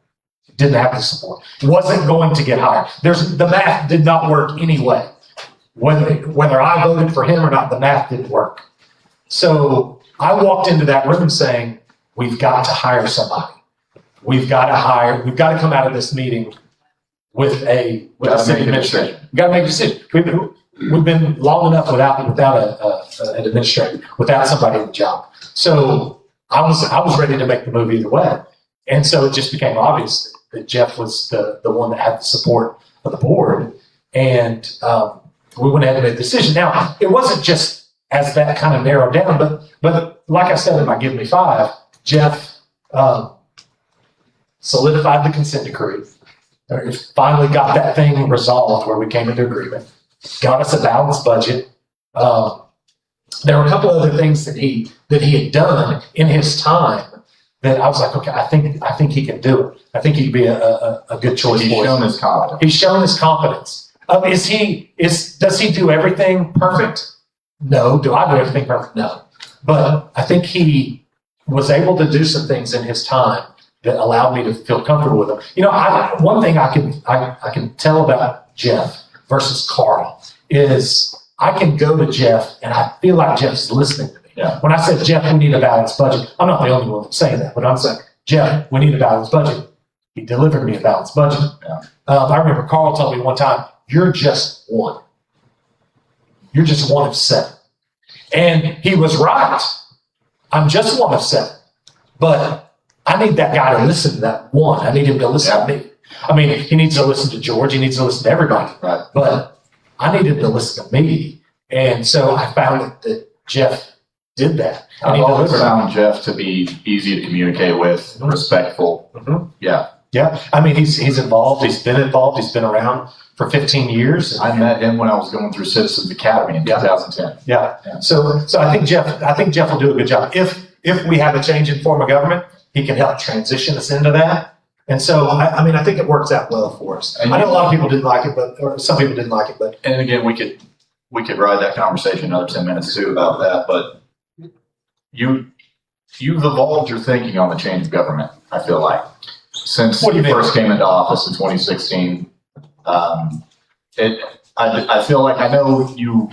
Wasn't going to get hired. The math did not work anyway. Whether I voted for him or not, the math didn't work. So I walked into that room saying, we've got to hire somebody. We've got to come out of this meeting with a city administrator. We've got to make a decision. We've been long enough without an administrator, without somebody in the job. So I was ready to make the move either way. And so it just became obvious that Jeff was the one that had the support of the board. And we went ahead and made the decision. Now, it wasn't just as that kind of narrowed down, but like I said in my Give Me 5, Jeff solidified the consent decree. Finally got that thing resolved where we came into agreement. Got us a balanced budget. There were a couple other things that he had done in his time that I was like, okay, I think he can do it. I think he'd be a good choice. He's shown his competence. He's shown his competence. Does he do everything perfect? No. Do I do everything perfect? No. But I think he was able to do some things in his time that allowed me to feel comfortable with him. One thing I can tell about Jeff versus Carl is I can go to Jeff and I feel like Jeff's listening to me. Yeah. When I said, Jeff, we need a balanced budget, I'm not the only one that's saying that, but I'm saying, Jeff, we need a balanced budget. He delivered me a balanced budget. Yeah. I remember Carl told me one time, you're just one. You're just one of 7. And he was right. I'm just one of 7. But I need that guy to listen to that one. I need him to listen to me. I mean, he needs to listen to George. He needs to listen to everybody. Right. But I need him to listen to me. And so I found that Jeff did that. And I've always found Jeff to be easy to communicate with, respectful. Mm-hmm. Yeah. Yeah. I mean, he's involved. He's been involved. He's been around for 15 years. I met him when I was going through Citizens Academy in 2010. Yeah. So I think Jeff will do a good job. If we have a change in form of government, he can help transition us into that. And so, I think it works out well for us. And I know a lot of people didn't like it, or some people didn't like it, but. And again, we could ride that conversation another 10 minutes too about that, but you've evolved your thinking on the change of government, I feel like. Since you first came into office in 2016, I feel like I know you,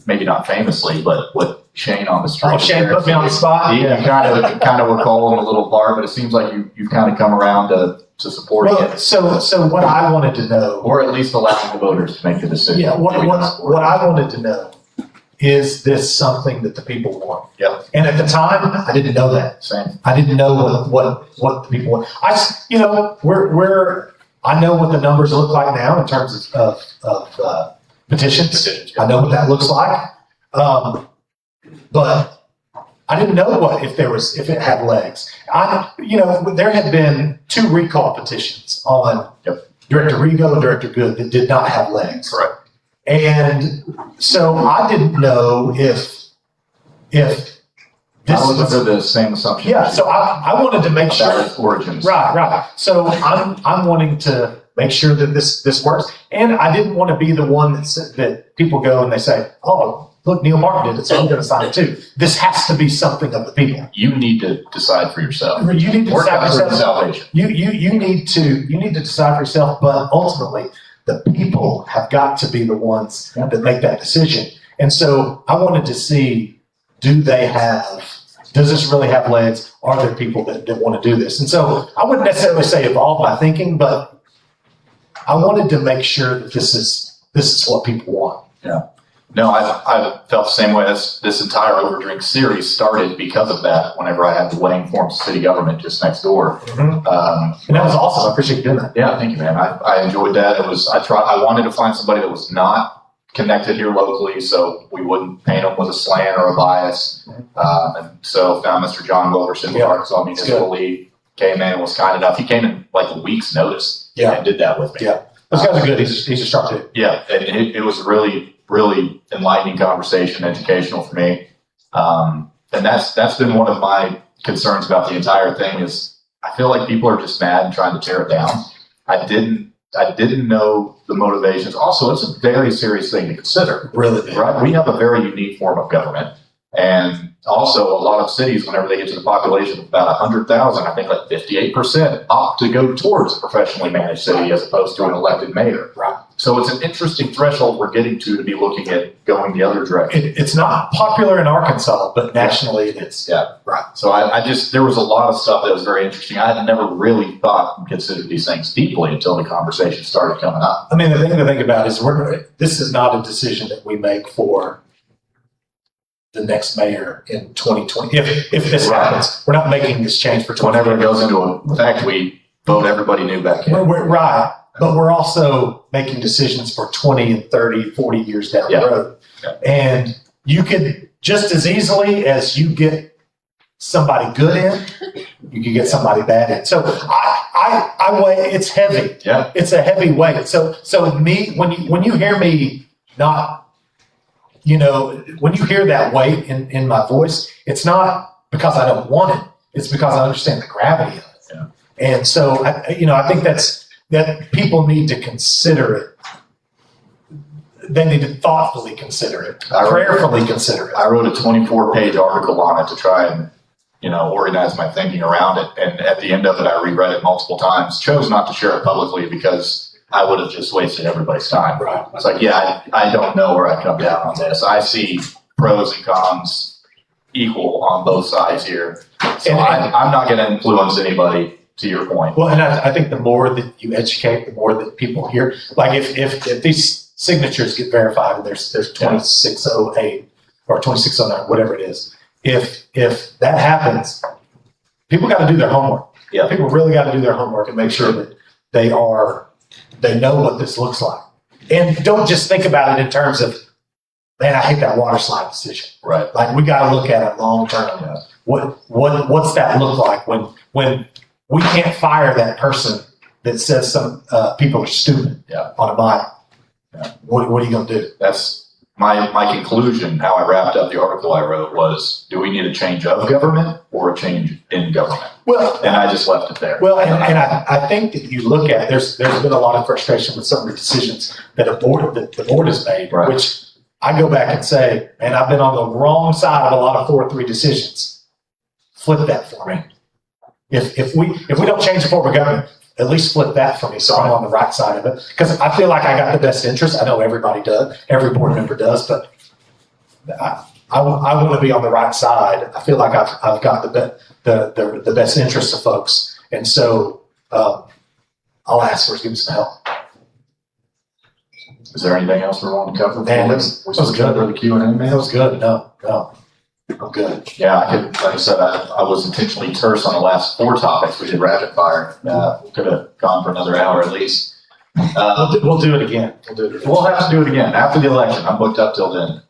maybe not famously, but with Shane on the street. Oh, Shane put me on the spot. You kind of were calling a little bar, but it seems like you've kind of come around to supporting Well, it, so what I wanted to know, or at least allowing the voters to make the decision. yeah, what I wanted to know, is this something that the people want? Yep. And at the time, I didn't know that. Same. I didn't know what the people want. I know what the numbers look like now in terms of petitions. I know what that looks like. But I didn't know if it had legs. There had been 2 recall petitions on Director Rego and Director Good that did not have legs. Correct. And so I didn't know if this I was under the same assumption. yeah. So I wanted to make sure. About its origins. Right. So I'm wanting to make sure that this works, and I didn't want to be the one that people go and they say, "Oh, look, Neal Martin did it, so I'm going to sign it too." This has to be something of the people. You need to decide for yourself. You need to Work decide out for for yourself. salvation. You need to decide for yourself, but ultimately the people have got to be the ones that make that decision. And so I wanted to see, does this really have legs? Are there people that want to do this? And so I wouldn't necessarily say evolve my thinking, but I wanted to make sure that this is what people want. Yeah. No, I felt the same way. This entire Overdrink series started because of that. Whenever I had the weighing forms of city government just next door, And that was awesome. I appreciate you doing that. yeah, thank you, man. I enjoyed that. I wanted to find somebody that was not connected here locally, so we wouldn't paint them with a slant or a bias. And so found Mr. John Wilkerson with Arkansas Municipal League. Came in and was kind enough. He came in like a week's notice and did that with me. Yeah, those guys are good. He's a sharp dude. Yeah, and it was really enlightening conversation, educational for me. And that's been one of my concerns about the entire thing is I feel like people are just mad and trying to tear it down. I didn't know the motivations. Also, it's a very serious thing to consider. Really, Right? We have a very unique form of government. And also a lot of cities, whenever they get to the population of about 100,000, I think like 58% opt to go towards a professionally managed city as opposed to an elected mayor. Right. So it's an interesting threshold we're getting to be looking at going the other direction. It's not popular in Arkansas, but nationally it is. Yeah. Right. So there was a lot of stuff that was very interesting. I had never really thought and considered these things deeply until the conversation started coming up. I mean, the thing to think about is this is not a decision that we make for the next mayor in 2020. If this happens, we're not making this change for 2020. Whenever it goes into effect, we vote everybody new back in. We're right, but we're also making decisions for 20 and 30, 40 years down the road. Yeah. And you could just as easily as you get somebody good in, you could get somebody bad in. So I weigh, it's heavy. Yeah. It's a heavy weight. So me, when you hear me not, when you hear that weight in my voice, it's not because I don't want it. It's because I understand the gravity of it. Yeah. And so, I think that people need to consider it. They need to thoughtfully consider it, prayerfully consider it. I wrote a 24-page article on it to try and, organize my thinking around it. And at the end of it, I reread it multiple times, chose not to share it publicly because I would have just wasted everybody's time. Right. It's like, I don't know where I come down on this. I see pros and cons equal on both sides here. So I'm not going to influence anybody, to your point. Well, and I think the more that you educate, the more that people hear. Like if these signatures get verified and there's 2608 or 2609, whatever it is, if that happens, people got to do their homework. Yeah. People really got to do their homework and make sure that they know what this looks like. And don't just think about it in terms of, man, I hate that water slide decision. Right. Like we got to look at it long term. Yeah. What's that look like when we can't fire that person that says some people are stupid on a bike? Yeah. What are you going to do? That's my conclusion. How I wrapped up the article I wrote was: do we need a change of government or a change in government? Well, and I just left it there. Well, and I think that you look at there's been a lot of frustration with some of the decisions that the board has made, right. Which I go back and say, man, I've been on the wrong side of a lot of 4-3 decisions. Flip that for me. If we don't change the form of government, at least flip that for me so I'm on the right side of it. Because I feel like I got the best interest. I know everybody does, every board member does, but I want to be on the right side. I feel like I've got the best interest of folks. And so I'll ask for some help. Is there anything else we want to cover? Man, that was good. For the Q&A, man? That was good. No, I'm good. Yeah, like I said, I was intentionally terse on the last 4 topics. We did rapid fire. We could have gone for another hour at least. We'll do it again. We'll have to do it again after the election. I'm booked up till then,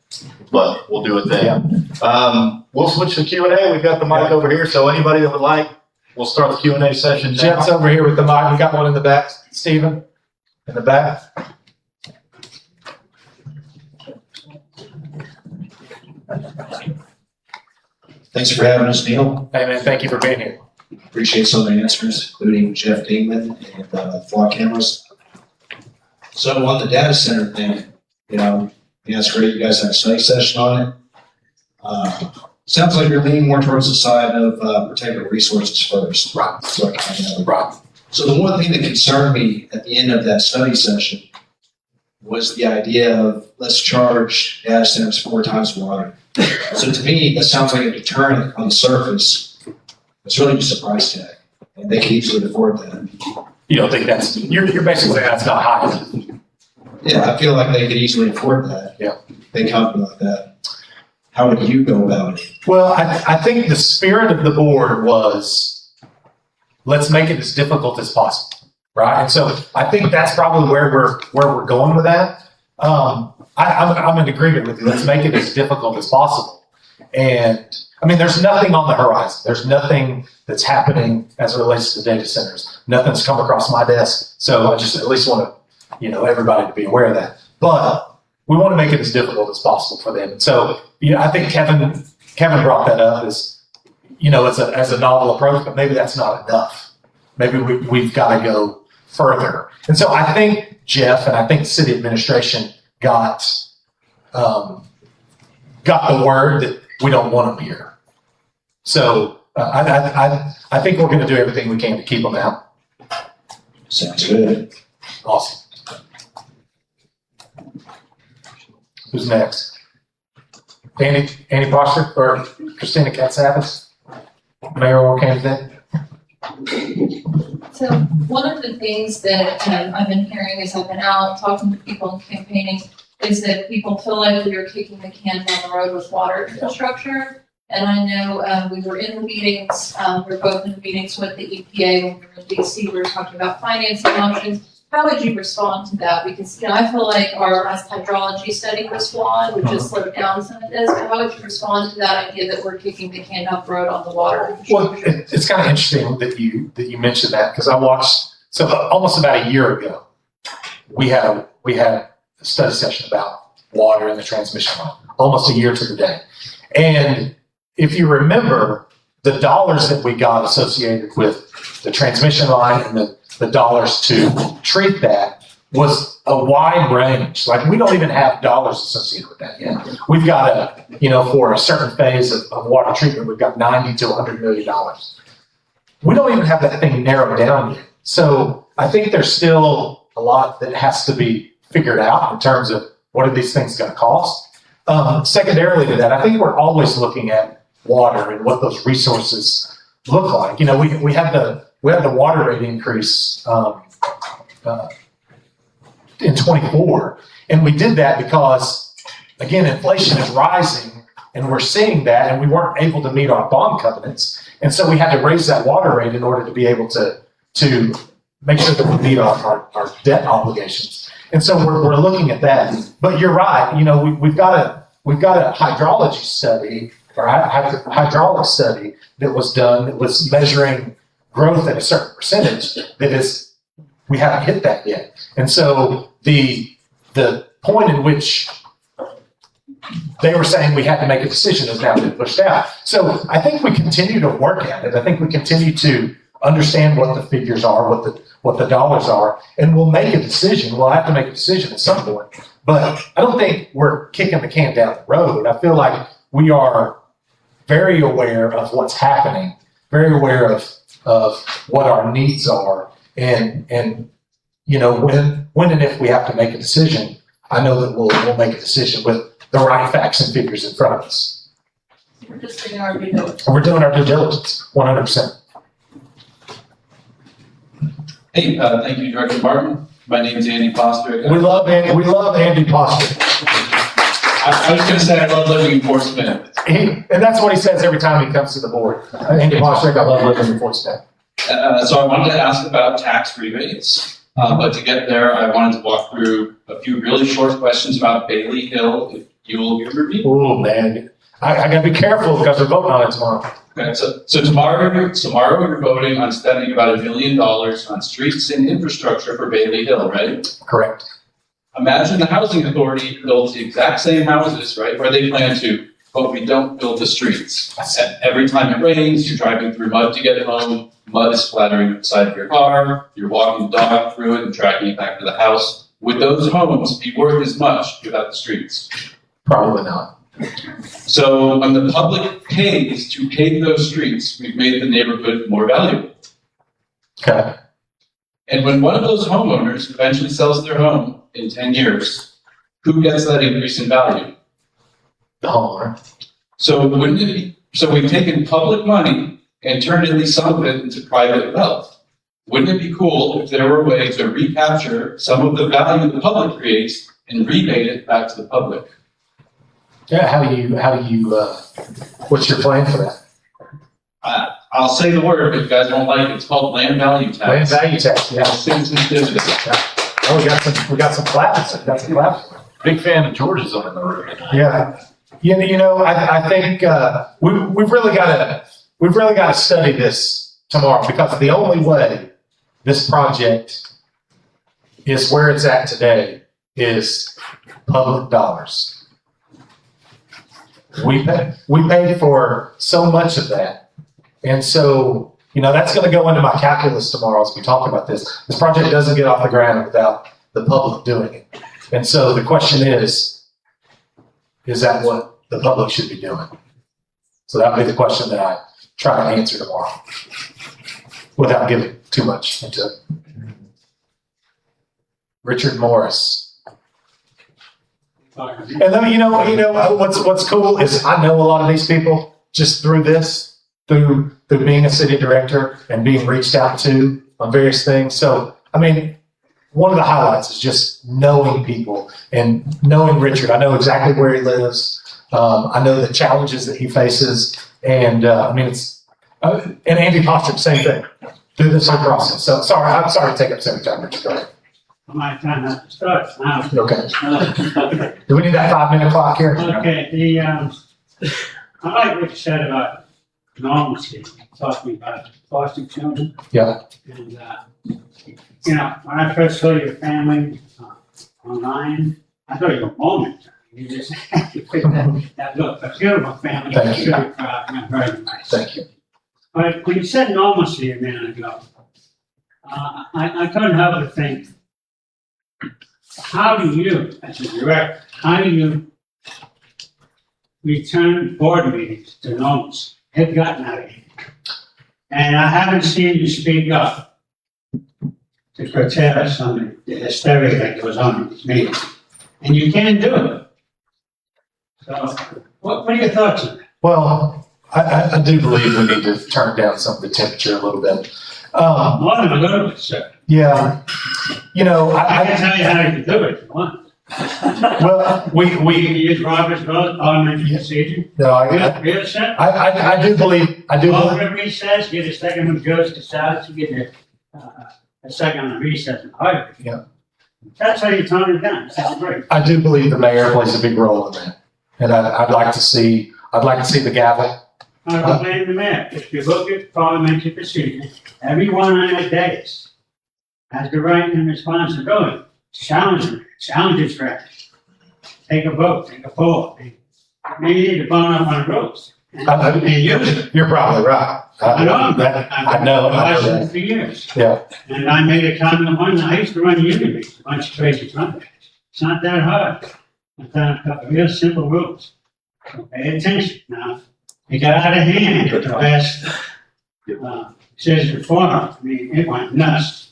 but we'll do it then. Yeah. We'll switch to Q&A. We've got the mic over here, so anybody that would like, we'll start the Q&A session now. Jeff's over here with the mic. We got one in the back. Stephen, in the back. Thanks for having us, Neal. Hey, man, thank you for being here. Appreciate some of the answers, including Jeff Dingman and Flock Cameras. So on the data center thing, yeah, it's great. You guys had a study session on it. Sounds like you're leaning more towards the side of protecting resources first. Right. So I kind of know. Right. So the one thing that concerned me at the end of that study session was the idea of let's charge data centers 4 times water. So to me, that sounds like a deterrent on the surface. It's really just a price tag, and they can easily afford that. You don't think you're basically saying that's not high enough. Yeah, I feel like they could easily afford that. Yeah. They come like that. How would you go about it? Well, I think the spirit of the board was let's make it as difficult as possible, right? And so I think that's probably where we're going with that. I'm in agreement with you. Let's make it as difficult as possible. And I mean, there's nothing on the horizon. There's nothing that's happening as it relates to data centers. Nothing's come across my desk. So I just at least want to, everybody to be aware of that. But we want to make it as difficult as possible for them. And so, I think Kevin brought that up as, as a novel approach, but maybe that's not enough. Maybe we've got to go further. And so I think Jeff and I think the city administration got the word that we don't want them here. So I think we're going to do everything we can to keep them out. Sounds good. Awesome. Who's next? Andy Foster or Christina Katsavis, mayoral candidate? So one of the things that I've been hearing as I've been out talking to people and campaigning is that people feel like we are kicking the can down the road with water infrastructure. And I know we were in the meetings, we were both in meetings with the EPA when we were in DC, we were talking about financing options. How would you respond to that? Because I feel like our last hydrology study was flawed, which has slowed down some of this. But how would you respond to that idea that we're kicking the can down the road on the water? Well, it's kind of interesting that you mentioned that because I watched. So almost about a year ago, we had a study session about water in the transmission line. Almost a year to the day, and if you remember, the dollars that we got associated with the transmission line and the dollars to treat that was a wide range. Like we don't even have dollars associated with that yet. We've got for a certain phase of water treatment, we've got $90 to $100 million. We don't even have that thing narrowed down yet. So I think there's still a lot that has to be figured out in terms of what are these things going to cost. Secondarily to that, I think we're always looking at water and what those resources look like. We had the water rate increase in 24, and we did that because, again, inflation is rising, and we're seeing that, and we weren't able to meet our bond covenants, and so we had to raise that water rate in order to be able to make sure that we meet our debt obligations. And so we're looking at that. But you're right. We've got a hydrology study or hydraulic study that was done that was measuring growth at a certain percentage we haven't hit that yet. And so the point in which they were saying we had to make a decision has now been pushed out. So I think we continue to work at it. I think we continue to understand what the figures are, what the dollars are, and we'll make a decision. We'll have to make a decision at some point. But I don't think we're kicking the can down the road. I feel like we are very aware of what's happening, very aware of what our needs are, And you know, when and if we have to make a decision, I know that we'll make a decision with the right facts and figures in front of us. We're just doing our due diligence. We're doing our due diligence, 100%. Hey, thank you, Director Martin. My name is Andy Foster. We love Andy Posture. I was going to say I love living in Fort Smith. And that's what he says every time he comes to the board. Andy Posture, I love living in Fort Smith. So I wanted to ask about tax rebates. But to get there, I wanted to walk through a few really short questions about Bailey Hill, if you will humor me. Oh, man. I got to be careful because we're voting on it tomorrow. Okay, so tomorrow you're voting on spending about $1 million on streets and infrastructure for Bailey Hill, right? Correct. Imagine the housing authority builds the exact same houses, right, where they plan to, but we don't build the streets. And every time it rains, you're driving through mud to get home, mud is splattering the side of your car, you're walking the dog through it and dragging it back to the house. Would those homes be worth as much without the streets? Probably not. So when the public pays to pave those streets, we've made the neighborhood more valuable. Okay. And when one of those homeowners eventually sells their home in 10 years, who gets that increase in value? The homeowner. So we've taken public money and turned at least some of it into private wealth. Wouldn't it be cool if there were a way to recapture some of the value the public creates and rebate it back to the public? Yeah, how do you, what's your plan for that? I'll say the word, but you guys won't like it. It's called land value tax. Land value tax, yeah. Citizens dividend. Oh, we got some claps. Big fan of George's on the road. Yeah. You know, I think, we've really got to study this tomorrow, because the only way this project is where it's at today is public dollars. We paid for so much of that. And so, you know, that's going to go into my calculus tomorrow as we talk about this. This project doesn't get off the ground without the public doing it. And so the question is that what the public should be doing? So that'll be the question that I try to answer tomorrow without giving too much into it. Richard Morris. And then, you know what's cool is I know a lot of these people just through being a city director and being reached out to on various things. So, I mean, one of the highlights is just knowing people and knowing Richard. I know exactly where he lives. I know the challenges that he faces. And, I mean, and Andy Posture, same thing, through this whole process. So, I'm sorry to take up so much time, Richard. Go ahead. My time has to start now. Okay. Do we need that 5-minute clock here? Okay, I like what you said about normalcy, talking about foster children. Yeah. And, you know, when I first saw your family online, I thought you were moment. You just that look, a beautiful family. Thank you. Very proud, and very nice. Thank you. But when you said normalcy a minute ago, I couldn't help but think, how do you, as a director, return board meetings to normalcy? They've gotten out of hand. And I haven't seen you speak up to protest on the hysteria that goes on in these meetings. And you can't do it. So, what are your thoughts on that? Well, I do believe we need to turn down some of the temperature a little bit. More than a little bit, sir. Yeah. You know, I can tell you how you can do it if you want. well, You we, use Robert's Rules, parliamentary procedure. no, Real set. I do believe, Call for a recess, get a second from Judge Casales, you get a second on recess in Harvard. Yeah. That's how you tone it down. That's great. I do believe the mayor plays a big role in that. And I'd like to see the gavel. I don't blame the mayor. If you look at parliamentary procedure, everyone on that dais has the right and responsibility to challenge his friends. Take a vote, take a poll. Maybe you need to bone up on the rules. And use it. You're probably right. I know. I know I've that. for years. Yeah. And I made a comment one, I used to run union meetings, a bunch of crazy trumpets. It's not that hard. I found a couple of real simple rules. So pay attention now. It got out of hand with the last says reformer. I mean, it went nuts.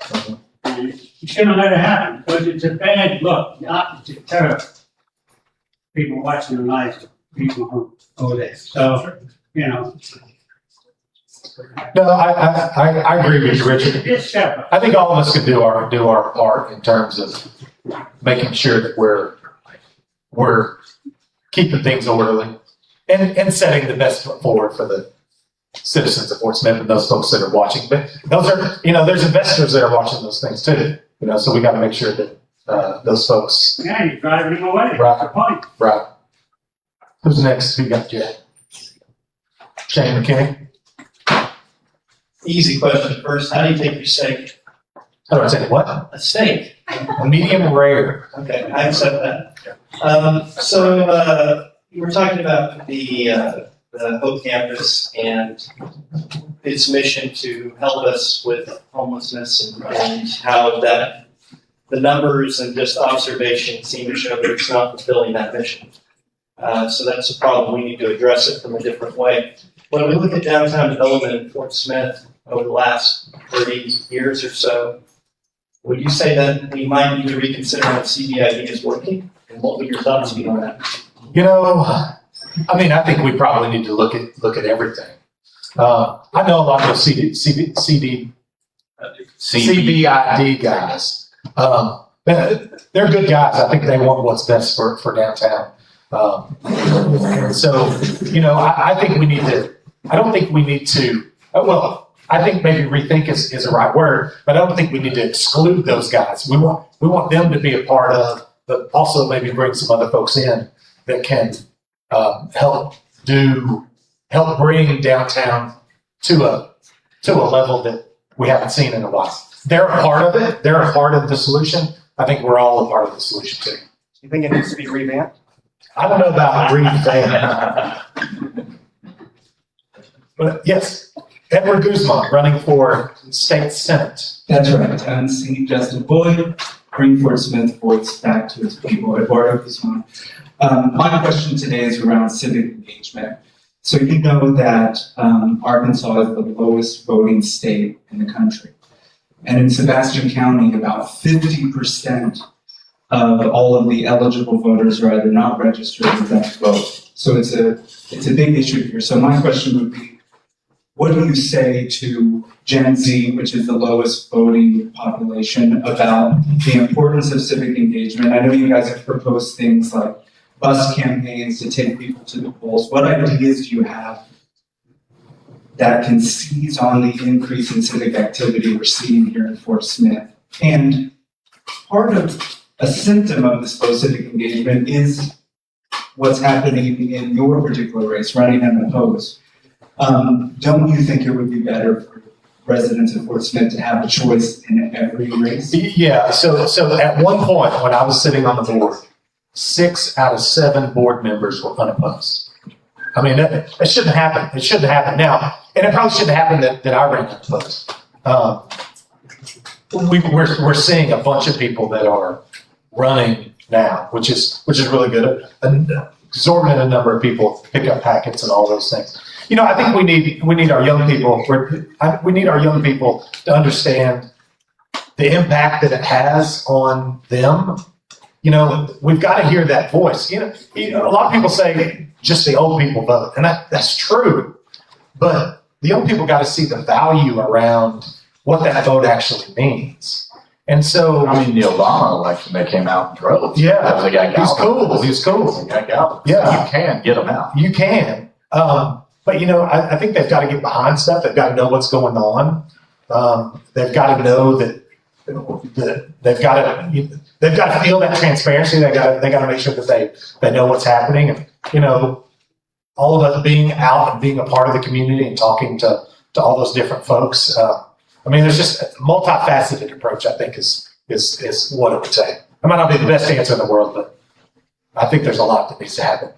And you shouldn't let it happen because it's a bad look. The opposite terrible. People watching the lives of people who go there. So, you know, No, I agree with you, Richard. it's separate. I think all of us could do our part in terms of making sure that we're keeping things orderly and setting the best foot forward for the citizens of Fort Smith and those folks that are watching. But those are, there's investors that are watching those things too. So we got to make sure that those folks. Yeah, you're driving them away. Right. That's the point. Right. Who's next? Who got Jay? Shane McKinney. Easy question first. How do you take your steak? How do I say what? A steak. A medium rare. Okay, I accept that. You were talking about the Hope Campus and its mission to help us with homelessness and how that the numbers and just observation seem to show that it's not fulfilling that mission. So that's a problem. We need to address it from a different way. When we look at downtown development in Fort Smith over the last 30 years or so, would you say that we might need to reconsider how CBID is working? And what would your thoughts be on that? I think we probably need to look at everything. I know a lot of those CBID guys. They're good guys. I think they want what's best for downtown. I think we need to. I don't think we need to. I think maybe rethink is the right word, but I don't think we need to exclude those guys. We want them to be a part of, but also maybe bring some other folks in that can help bring downtown to a level that we haven't seen in a while. They're a part of it. They're a part of the solution. I think we're all a part of the solution too. You think it needs to be revamped? I don't know about revamp. But yes, Edward Guzman running for state senate. That's right. I'm St. Justin Boyd, bring Fort Smith voice back to its people. Eduardo Guzman. My question today is around civic engagement. So you know that Arkansas is the lowest voting state in the country. And in Sebastian County, about 50% of all of the eligible voters are either not registered or don't vote. So it's a big issue here. So my question would be, what do you say to Gen Z, which is the lowest voting population, about the importance of civic engagement? I know you guys have proposed things like bus campaigns to take people to the polls. What ideas do you have that can seize on the increase in civic activity we're seeing here in Fort Smith? And part of a symptom of this low civic engagement is what's happening in your particular race, running unopposed. Don't you think it would be better for residents of Fort Smith to have a choice in every race? Yeah, so at one point when I was sitting on the board, 6 out of 7 board members were unopposed. I mean, that shouldn't happen. It shouldn't happen now. And it probably shouldn't happen that I ran unopposed. We're seeing a bunch of people that are running now, which is really good. An exorbitant number of people pick up packets and all those things. I think we need our young people. We need our young people to understand the impact that it has on them. We've got to hear that voice. A lot of people say just the old people vote, and that's true. But the young people got to see the value around what that vote actually means. And so, the Obama election, they came out and drove. Yeah, that was a guy. He's cool. Yeah, you can get them out. You can. But I think they've got to get behind stuff. They've got to know what's going on. They've got to know that they've got to feel that transparency. They got to make sure that they know what's happening. And all of us being out and being a part of the community and talking to all those different folks. There's just a multifaceted approach, I think, is what it would take. It might not be the best answer in the world, but I think there's a lot that needs to happen.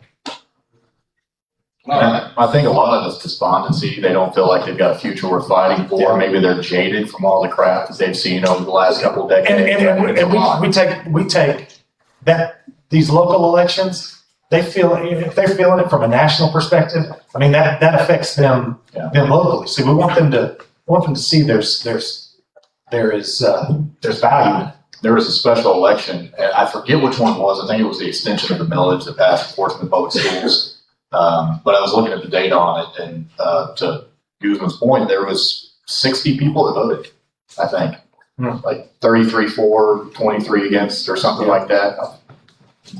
I think a lot of this despondency, they don't feel like they've got a future worth fighting for. Yeah. Maybe they're jaded from all the crap that they've seen over the last couple of decades. And we take that these local elections. If they're feeling it from a national perspective, that affects them locally. So we want them to want them to see there is value in it. There was a special election, and I forget which one it was. I think it was the extension of the millage that passed enforcement in public schools. But I was looking at the data on it, and to Guzman's point, there was 60 people that voted, I think. Like 33 for, 23 against, or something like that.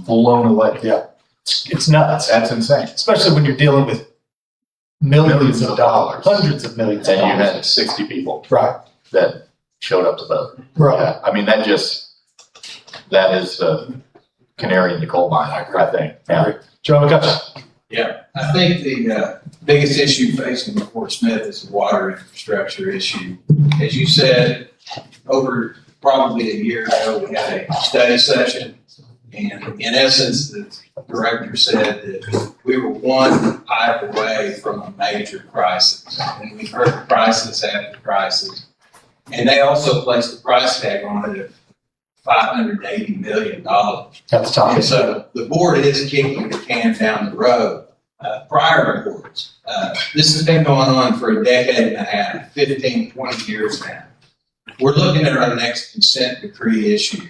Blown away. Yeah. It's nuts. That's insane. Especially when you're dealing with millions of dollars, hundreds of millions of And you dollars. had 60 people Right. that showed up to vote. Right. Yeah, I mean, that is the canary in the coal mine, I think. Yeah. Joe McCutcheon. Yeah, I think the biggest issue facing Fort Smith is the water infrastructure issue. As you said, over probably a year ago, we had a study session. And in essence, the director said that we were one pipe away from a major crisis. And we've heard crisis after crisis. And they also placed a price tag on it of $580 million. That's tough. And so the board is kicking the can down the road. Prior boards, this has been going on for a decade and a half, 15, 20 years now. We're looking at our next consent decree issue.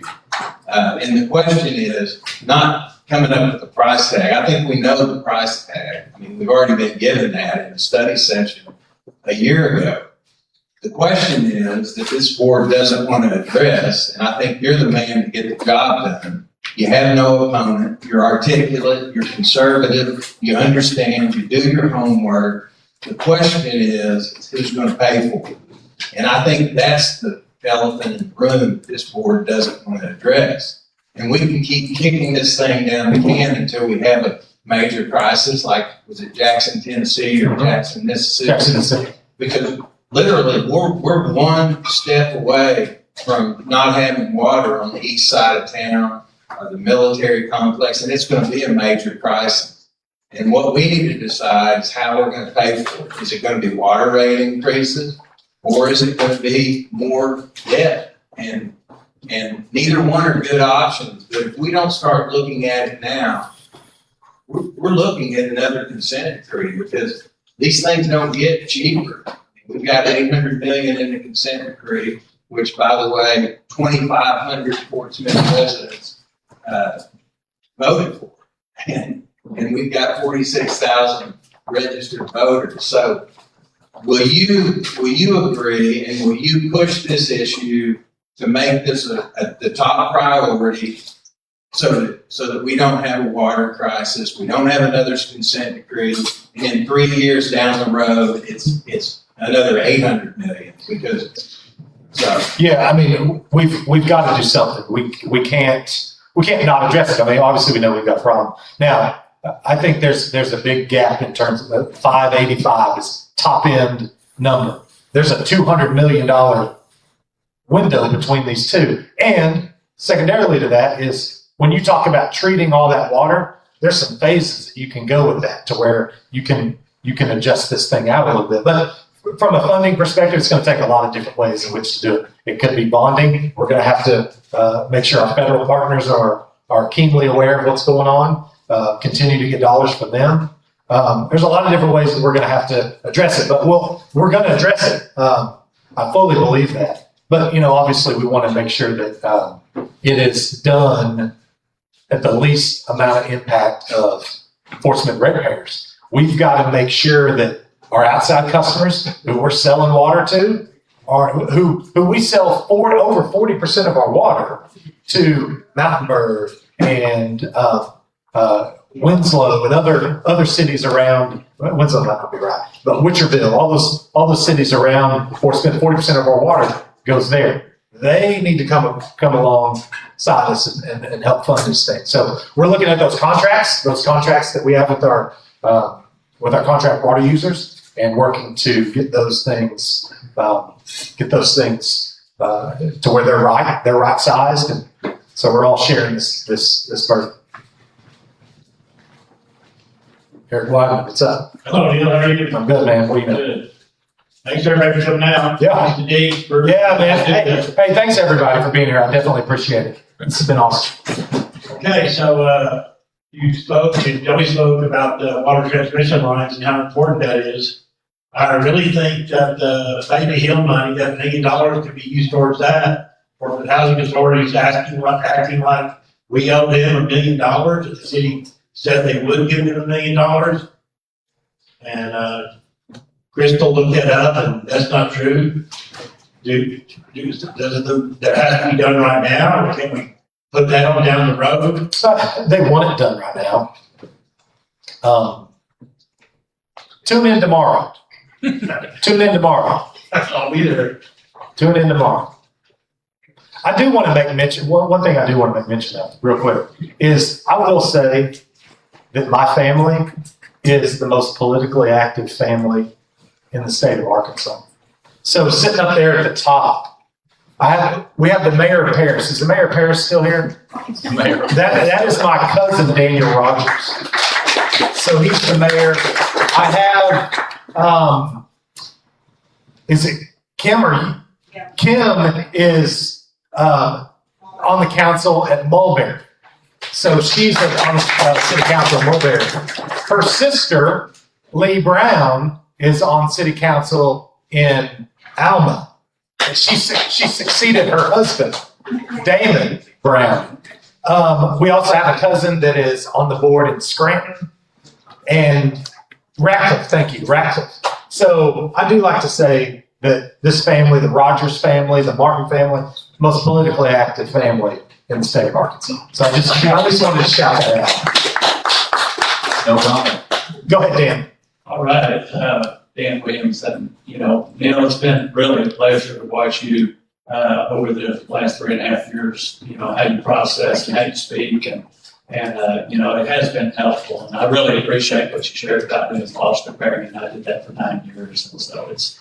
And the question is not coming up with a price tag. I think we know the price tag. I mean, we've already been given that in a study session a year ago. The question is that this board doesn't want to address, and I think you're the man to get the job done. You have no opponent. You're articulate. You're conservative. You understand. You do your homework. The question is who's going to pay for it? And I think that's the elephant in the room that this board doesn't want to address. And we can keep kicking this thing down the can until we have a major crisis, like was it Jackson, Tennessee, or Jackson, Mississippi? Jackson, Mississippi. Because literally, we're one step away from not having water on the east side of town, the military complex, and it's going to be a major crisis. And what we need to decide is how we're going to pay for it. Is it going to be water rate increases, or is it going to be more debt? And neither one are good options. But if we don't start looking at it now, we're looking at another consent decree, because these things don't get cheaper. We've got $800 million in the consent decree, which, by the way, 2,500 Fort Smith residents voted for, and we've got 46,000 registered voters. So, will you agree, and will you push this issue to make this the top priority, so that we don't have a water crisis, we don't have another consent decree, and in 3 years down the road, it's another 800 million, because so. Yeah, I mean, we've got to do something. We can't not address it. I mean, obviously we know we've got a problem. Now, I think there's a big gap in terms of 585 is top end number. There's a $200 million window between these two. And secondarily to that is when you talk about treating all that water, there's some phases that you can go with that to where you can adjust this thing out a little bit. But from a funding perspective, it's going to take a lot of different ways in which to do it. It could be bonding. We're going to have to make sure our federal partners are keenly aware of what's going on, continue to get dollars from them. There's a lot of different ways that we're going to have to address it, but we're going to address it. I fully believe that. But, obviously we want to make sure that it is done at the least amount of impact of enforcement ratepayers. We've got to make sure that our outside customers who we're selling water to, or who we sell over 40% of our water to, Mountain Bird and Winslow and other cities around. Winslow might not be right, but Witcherville, all those cities around Fort Smith, 40% of our water goes there. They need to come alongside us and help fund this thing. So we're looking at those contracts that we have with our contract water users, and working to get those things to where they're right sized, and so we're all sharing this burden. Eric Wyman, what's up? Hello, Neal. How are you? I'm good, man. What do you know? Good. Thanks everybody for coming out. Yeah. Thanks to Dave for. Yeah, man. Hey, thanks everybody for being here. I definitely appreciate it. It's been awesome. Okay, so Joey spoke about the water transmission lines and how important that is. I really think that the Baby Hill money, that $1 million could be used towards that. Or the housing authority is acting like we owe them $1 million, that the city said they would give them $1 million. And, Crystal looked that up and that's not true. That has to be done right now, or can we put that on down the road? They want it done right now. Tune in tomorrow. Tune in tomorrow. I'll be there. Tune in tomorrow. I do want to make mention, one thing I do want to make mention of real quick is I will say that my family is the most politically active family in the state of Arkansas. So sitting up there at the top, we have the mayor of Paris. Is the mayor of Paris still here? Mayor. That is my cousin, Daniel Rogers. So he's the mayor. I have, is it Kim or you? Yeah. Kim is on the council at Mulberry. So she's on the city council at Mulberry. Her sister, Lee Brown, is on city council in Alma. And she succeeded her husband, Damon Brown. We also have a cousin that is on the board in Scranton and Ratcliffe. Thank you, Ratcliffe. So I do like to say that this family, the Rogers family, the Martin family, most politically active family in the state of Arkansas. So I just wanted to shout that out. No comment. Go ahead, Dan. All right, Dan Williamson, Neal, it's been really a pleasure to watch you over the last 3.5 years, how you process and how you speak and it has been helpful. And I really appreciate what you shared about me as foster parent. I did that for 9 years. And so it's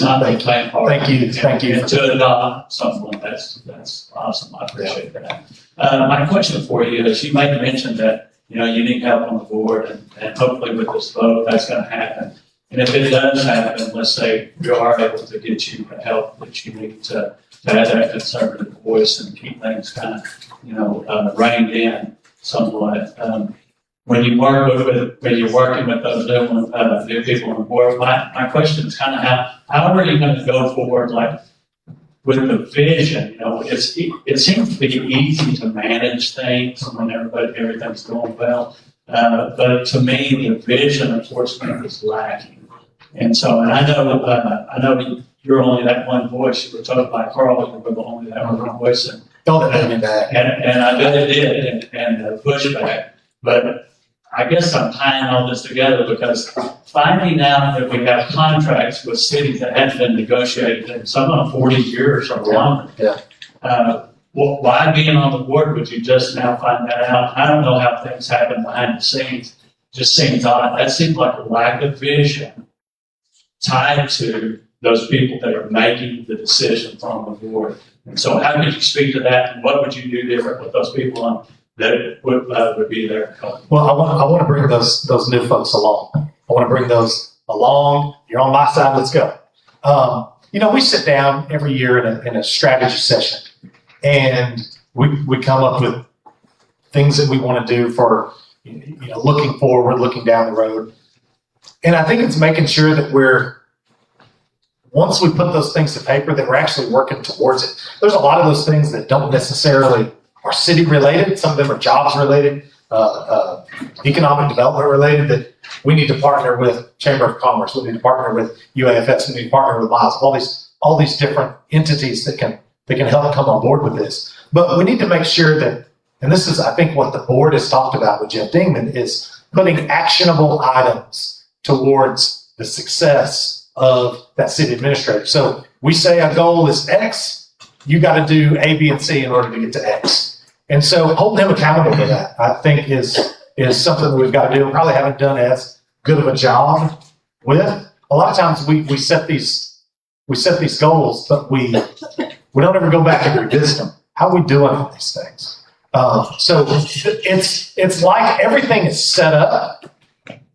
not the plan part. Thank you. And to adopt someone, that's awesome. I appreciate that. My question for you is, you made mention that, you need help on the board and hopefully with this vote, that's going to happen. And if it does happen, let's say we are able to get you the help that you need to have that conservative voice and keep things kind of, reined in somewhat. When you're working with those new people on the board, my question is kind of how are you going to go forward, like with the vision? It seems to be easy to manage things when everything's going well, but to me, the vision, unfortunately, is lacking. And so, and I know you're only that one voice. You were told by Carl you were only that one voice, and Don't let me back. and I bet it did, and pushback. But I guess I'm tying all this together because finding out that we have contracts with cities that haven't been negotiated in some of them 40 years or longer. Yeah. Well, why being on the board would you just now find that out? I don't know how things happen behind the scenes. Just seems odd. That seems like a lack of vision tied to those people that are making the decisions on the board. And so how could you speak to that, and what would you do different with those people on that would be there? Well, I want to bring those new folks along. I want to bring those along. You're on my side. Let's go. We sit down every year in a strategy session, and we come up with things that we want to do for looking forward, looking down the road. And I think it's making sure that once we put those things to paper, that we're actually working towards it. There's a lot of those things that don't necessarily are city related. Some of them are jobs related, economic development related, that we need to partner with Chamber of Commerce. We need to partner with UAFS. We need to partner with Miles. All these different entities that can help come on board with this. But we need to make sure that, and this is, I think, what the board has talked about with Jeff Dingman, is putting actionable items towards the success of that city administrator. So we say a goal is X, you got to do A, B, and C in order to get to X. And so holding them accountable to that, I think, is something that we've got to do. We probably haven't done as good of a job with. A lot of times we set these goals, but we don't ever go back and revisit them. How are we doing on these things? So it's like everything is set up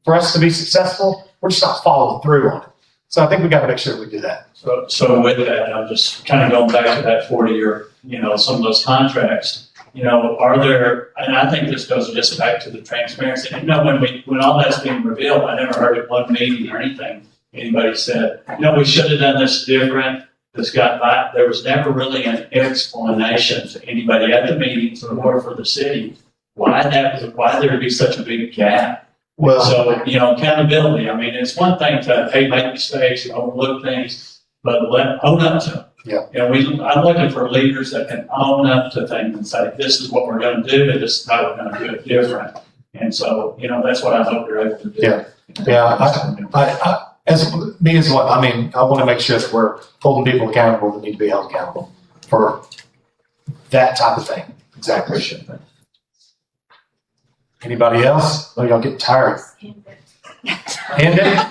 for us to be successful. We're just not following through on it. So I think we got to make sure we do that. So with that, I'm just kind of going back to that 40-year, some of those contracts, are there, and I think this goes just back to the transparency. When all that's being revealed, I never heard at one meeting or anything, anybody said, we should have done this different. This got by. There was never really an explanation to anybody at the meetings or for the city why there would be such a big gap. Well, So, accountability. I mean, it's one thing to, make mistakes and overlook things, but own up to them. Yeah. I'm looking for leaders that can own up to things and say, this is what we're going to do, and this is how we're going to do it different. And so, that's what I hope you're able to do. Yeah. I want to make sure that we're holding people accountable that need to be held accountable for that type of thing. Exactly. Anybody else? Oh, y'all get tired. End it?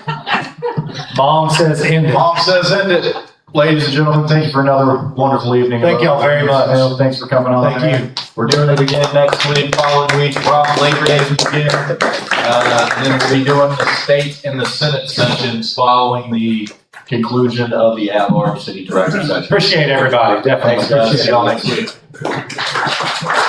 Mom says end it. Mom says end it. Ladies and gentlemen, thank you for another wonderful evening. Thank y'all very much. Thanks for coming on. Thank you. We're doing it again next week, following week, probably Labor Day weekend. Then we'll be doing the state and the Senate sessions following the conclusion of the at-large city director session. Appreciate everybody. Definitely. Thanks, guys. Appreciate See y'all it. next week.